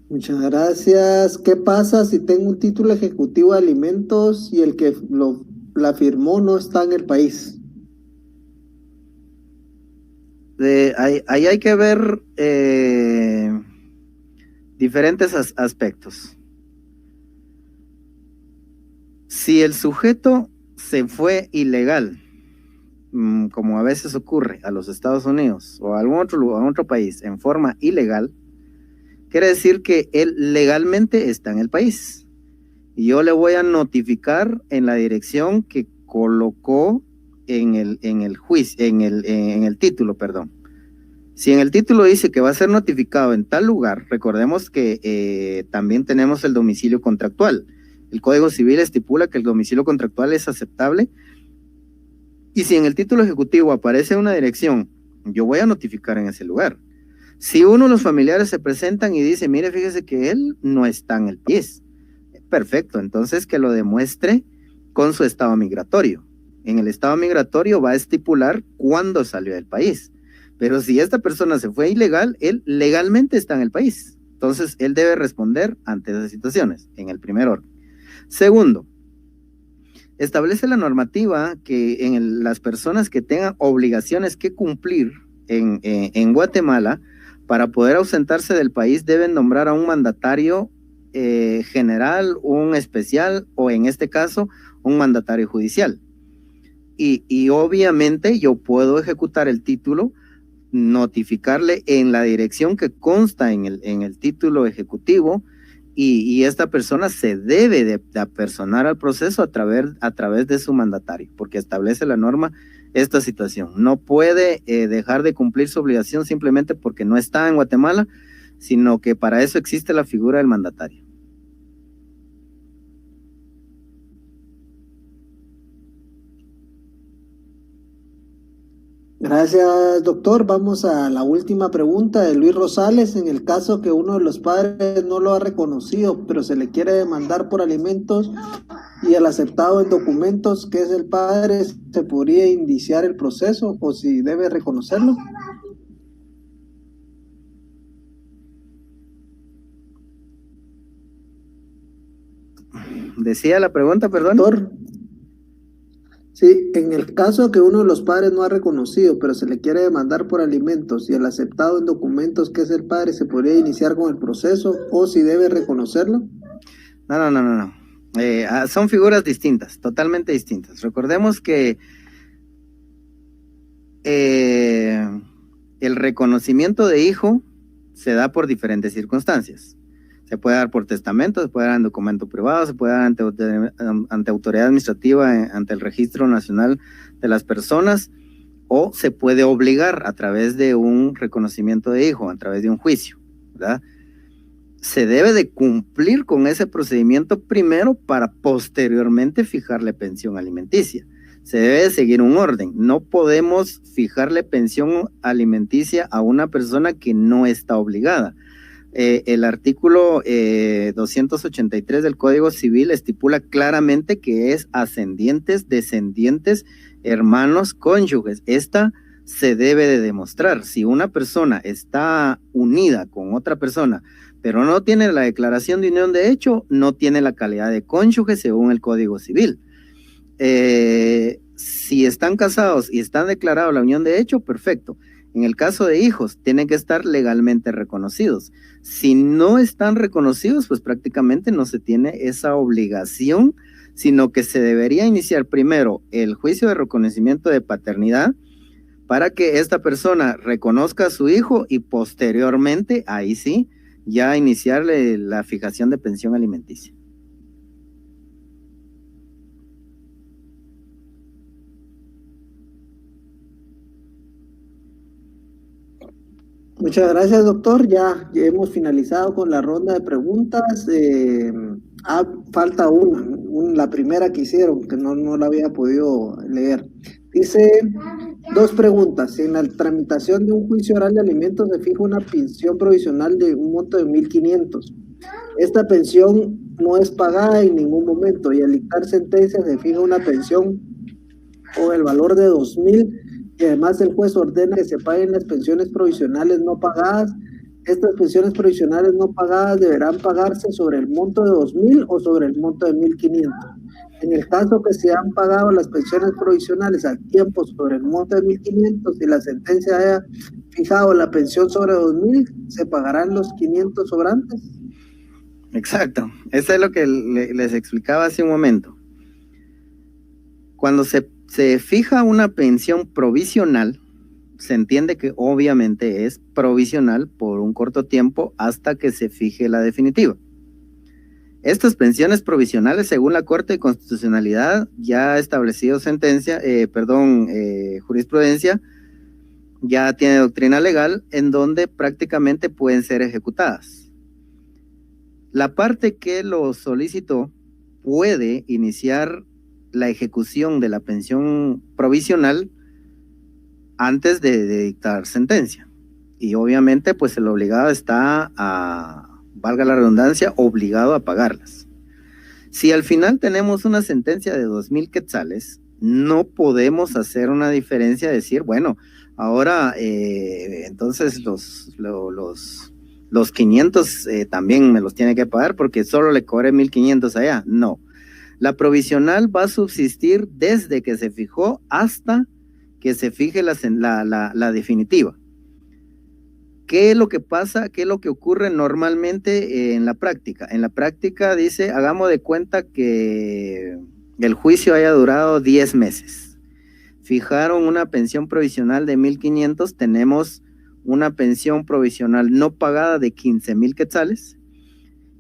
Speaker 1: Muchas gracias. ¿Qué pasa si tengo un título ejecutivo de alimentos y el que la firmó no está en el país?
Speaker 2: Ahí hay que ver diferentes aspectos. Si el sujeto se fue ilegal, como a veces ocurre, a los Estados Unidos o a algún otro lugar, a otro país, en forma ilegal, quiere decir que él legalmente está en el país. Y yo le voy a notificar en la dirección que colocó en el juicio, en el título, perdón. Si en el título dice que va a ser notificado en tal lugar, recordemos que también tenemos el domicilio contractual. El Código Civil estipula que el domicilio contractual es aceptable. Y si en el título ejecutivo aparece una dirección, yo voy a notificar en ese lugar. Si uno de los familiares se presentan y dice, mire, fíjese que él no está en el país, perfecto, entonces que lo demuestre con su estado migratorio. en el estado migratorio va a estipular cuándo salió del país. Pero si esta persona se fue ilegal, él legalmente está en el país. Entonces, él debe responder ante esas situaciones, en el primer orden. Segundo, establece la normativa que las personas que tengan obligaciones que cumplir en Guatemala, para poder ausentarse del país, deben nombrar a un mandatario general, un especial, o en este caso, un mandatario judicial. Y obviamente yo puedo ejecutar el título, notificarle en la dirección que consta en el título ejecutivo, y esta persona se debe de apersonar al proceso a través de su mandatario, porque establece la norma esta situación. No puede dejar de cumplir su obligación simplemente porque no está en Guatemala, sino que para eso existe la figura del mandatario.
Speaker 1: Gracias, doctor. Vamos a la última pregunta de Luis Rosales. En el caso que uno de los padres no lo ha reconocido, pero se le quiere demandar por alimentos y el aceptado en documentos que es el padre, ¿se podría iniciar el proceso o si debe reconocerlo?
Speaker 2: Decía la pregunta, perdón.
Speaker 1: Doctor, sí, en el caso que uno de los padres no ha reconocido, pero se le quiere demandar por alimentos y el aceptado en documentos que es el padre, ¿se podría iniciar con el proceso o si debe reconocerlo?
Speaker 2: No. Son figuras distintas, totalmente distintas. Recordemos que el reconocimiento de hijo se da por diferentes circunstancias. Se puede dar por testamento, se puede dar en documento privado, se puede dar ante autoridad administrativa, ante el Registro Nacional de las Personas, o se puede obligar a través de un reconocimiento de hijo, a través de un juicio, ¿verdad? Se debe de cumplir con ese procedimiento primero para posteriormente fijarle pensión alimenticia. Se debe de seguir un orden. No podemos fijarle pensión alimenticia a una persona que no está obligada. El artículo 283 del Código Civil estipula claramente que es ascendientes, descendientes, hermanos, cónyuges. Esta se debe de demostrar. Si una persona está unida con otra persona, pero no tiene la declaración de unión de hecho, no tiene la calidad de cónyuge según el Código Civil. Si están casados y están declarados la unión de hecho, perfecto. En el caso de hijos, tienen que estar legalmente reconocidos. Si no están reconocidos, pues prácticamente no se tiene esa obligación, sino que se debería iniciar primero el juicio de reconocimiento de paternidad para que esta persona reconozca a su hijo y posteriormente, ahí sí, ya iniciarle la fijación de pensión alimenticia.
Speaker 1: Muchas gracias, doctor. Ya hemos finalizado con la ronda de preguntas. Falta la primera que hicieron, que no la había podido leer. Dice, dos preguntas. En la tramitación de un juicio oral de alimentos se fija una pensión provisional de un monto de 1.500. Esta pensión no es pagada en ningún momento y al dictar sentencia se fija una pensión o el valor de 2.000 y además el juez ordena que se paguen las pensiones provisionales no pagadas. Estas pensiones provisionales no pagadas deberán pagarse sobre el monto de 2.000 o sobre el monto de 1.500. En el caso que se han pagado las pensiones provisionales al tiempo sobre el monto de 1.500 y la sentencia haya fijado la pensión sobre 2.000, ¿se pagarán los 500 sobrantes?
Speaker 2: Exacto, eso es lo que les explicaba hace un momento. Cuando se fija una pensión provisional, se entiende que obviamente es provisional por un corto tiempo hasta que se fije la definitiva. Estas pensiones provisionales, según la Corte de Constitucionalidad, ya ha establecido jurisprudencia, ya tiene doctrina legal en donde prácticamente pueden ser ejecutadas. La parte que lo solicitó puede iniciar la ejecución de la pensión provisional antes de dictar sentencia. Y obviamente, pues el obligado está valga la redundancia, obligado a pagarlas. Si al final tenemos una sentencia de 2.000 quetzales, no podemos hacer una diferencia, decir, bueno, ahora entonces los 500 también me los tiene que pagar porque solo le cobré 1,500 allá. No, la provisional va a subsistir desde que se fijó hasta que se fije la definitiva. ¿Qué es lo que pasa? ¿Qué es lo que ocurre normalmente en la práctica? En la práctica dice, hagamos de cuenta que el juicio haya durado 10 meses. Fijaron una pensión provisional de 1,500, tenemos una pensión provisional no pagada de 15,000 quetzales,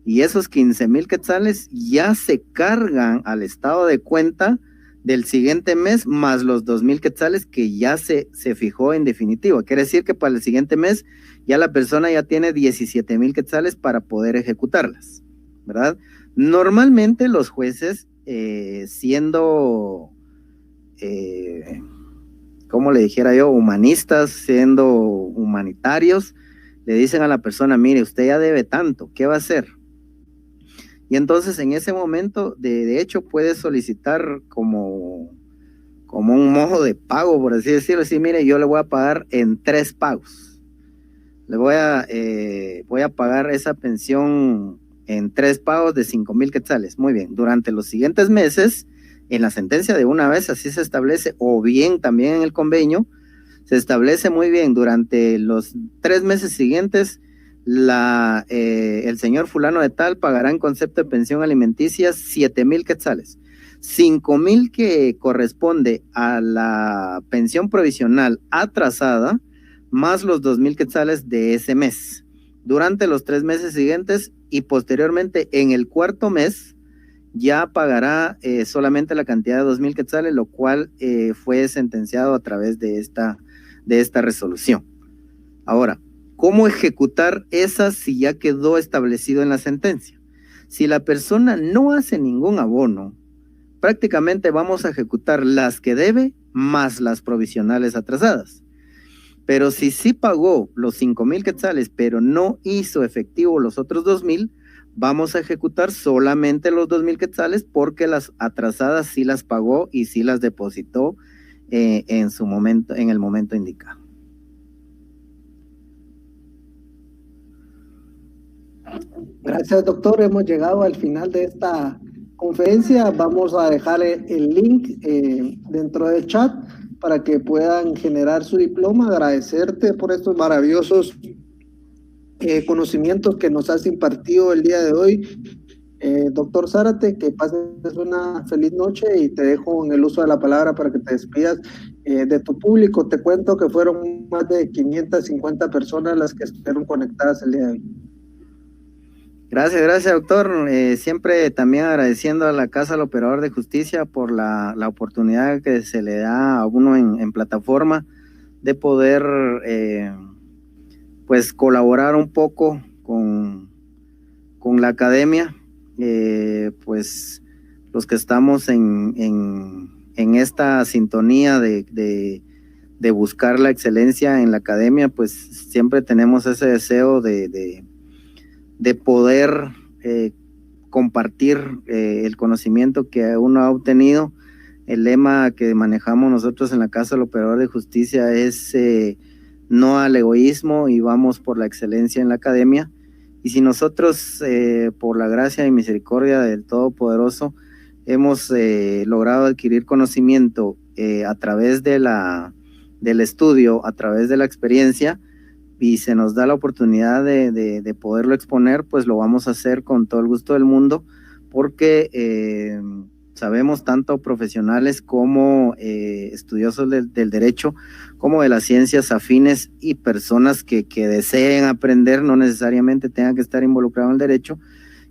Speaker 2: y esos 15,000 quetzales ya se cargan al estado de cuenta del siguiente mes, más los 2,000 quetzales que ya se fijó en definitivo. Quiere decir que para el siguiente mes ya la persona ya tiene 17,000 quetzales para poder ejecutarlas, ¿verdad? Normalmente los jueces, siendo, como le dijera yo, humanistas, siendo humanitarios, le dicen a la persona, mire, usted ya debe tanto, ¿qué va a hacer? Y entonces en ese momento, de hecho, puede solicitar como un modo de pago, por así decirlo, decir, mire, yo le voy a pagar en 3 pagos. Le voy a pagar esa pensión en 3 pagos de 5,000 quetzales. Muy bien, durante los siguientes meses, en la sentencia de una vez así se establece, o bien también en el convenio, se establece muy bien, durante los 3 meses siguientes, el señor fulano de tal pagará en concepto de pensión alimenticia 7,000 quetzales, 5,000 que corresponde a la pensión provisional atrasada, más los 2,000 quetzales de ese mes, durante los 3 meses siguientes, y posteriormente en el 4º mes ya pagará solamente la cantidad de 2,000 quetzales, lo cual fue sentenciado a través de esta resolución. Ahora, ¿cómo ejecutar esa si ya quedó establecido en la sentencia? Si la persona no hace ningún abono, prácticamente vamos a ejecutar las que debe más las provisionales atrasadas. Pero si sí pagó los 5,000 quetzales, pero no hizo efectivo los otros 2,000, vamos a ejecutar solamente los 2,000 quetzales porque las atrasadas sí las pagó y sí las depositó en el momento indicado.
Speaker 1: Gracias, doctor. Hemos llegado al final de esta conferencia. Vamos a dejar el link dentro del chat para que puedan generar su diploma. Agradecerte por estos maravillosos conocimientos que nos has impartido el día de hoy. Doctor Zárate, que pases una feliz noche y te dejo en el uso de la palabra para que te despidas de tu público. Te cuento que fueron más de 550 personas las que estuvieron conectadas el día de hoy.
Speaker 2: Gracias, doctor. Siempre también agradeciendo a la Casa del Operador de Justicia por la oportunidad que se le da a uno en plataforma de poder pues colaborar un poco con la academia, pues los que estamos en esta sintonía de buscar la excelencia en la academia, pues siempre tenemos ese deseo de poder compartir el conocimiento que uno ha obtenido. El lema que manejamos nosotros en la Casa del Operador de Justicia es no al egoísmo y vamos por la excelencia en la academia. Y si nosotros, por la gracia y misericordia del Todopoderoso, hemos logrado adquirir conocimiento a través del estudio, a través de la experiencia, y se nos da la oportunidad de poderlo exponer, pues lo vamos a hacer con todo el gusto del mundo, porque sabemos tanto profesionales como estudiosos del derecho, como de las ciencias afines y personas que deseen aprender, no necesariamente tengan que estar involucrados en el derecho,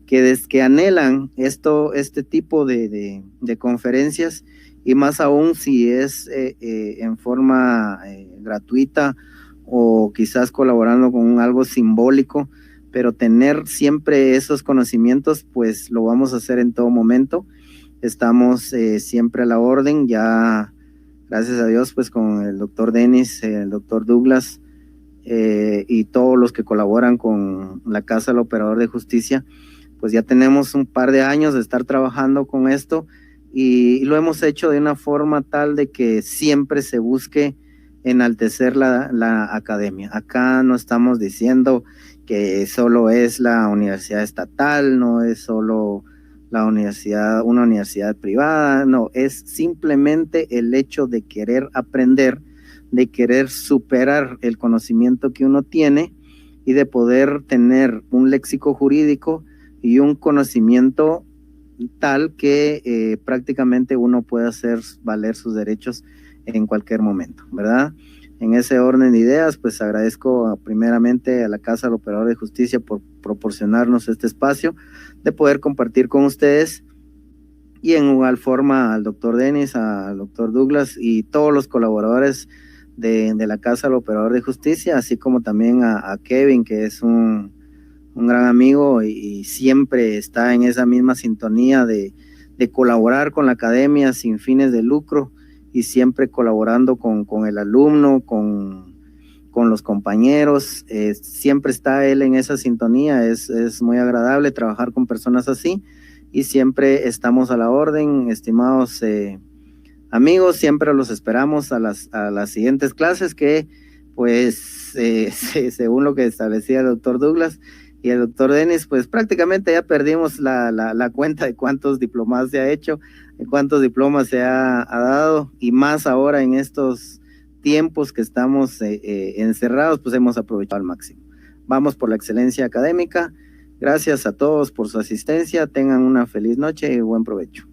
Speaker 2: que anhelan este tipo de conferencias, y más aún si es en forma gratuita, o quizás colaborando con algo simbólico, pero tener siempre esos conocimientos, pues lo vamos a hacer en todo momento. Estamos siempre a la orden, ya gracias a Dios, pues con el doctor Denis, el doctor Douglas y todos los que colaboran con la Casa del Operador de Justicia, pues ya tenemos un par de años de estar trabajando con esto, y lo hemos hecho de una forma tal de que siempre se busque enaltecer la academia. Acá no estamos diciendo que solo es la universidad estatal, no es solo una universidad privada, no, es simplemente el hecho de querer aprender, de querer superar el conocimiento que uno tiene y de poder tener un léxico jurídico y un conocimiento tal que prácticamente uno puede hacer valer sus derechos en cualquier momento, ¿verdad? En ese orden de ideas, pues agradezco primeramente a la Casa del Operador de Justicia por proporcionarnos este espacio de poder compartir con ustedes, y en igual forma al doctor Denis, al doctor Douglas y todos los colaboradores de la Casa del Operador de Justicia, así como también a Kevin, que es un gran amigo y siempre está en esa misma sintonía de colaborar con la academia sin fines de lucro y siempre colaborando con el alumno, con los compañeros, siempre está él en esa sintonía. Es muy agradable trabajar con personas así y siempre estamos a la orden, estimados amigos, siempre los esperamos a las siguientes clases que pues según lo que establecía el doctor Douglas y el doctor Denis, pues prácticamente ya perdimos la cuenta de cuántos diplomas se ha hecho, de cuántos diplomas se ha dado, y más ahora en estos tiempos que estamos encerrados, pues hemos aprovechado al máximo. Vamos por la excelencia académica. Gracias a todos por su asistencia, tengan una feliz noche y buen provecho.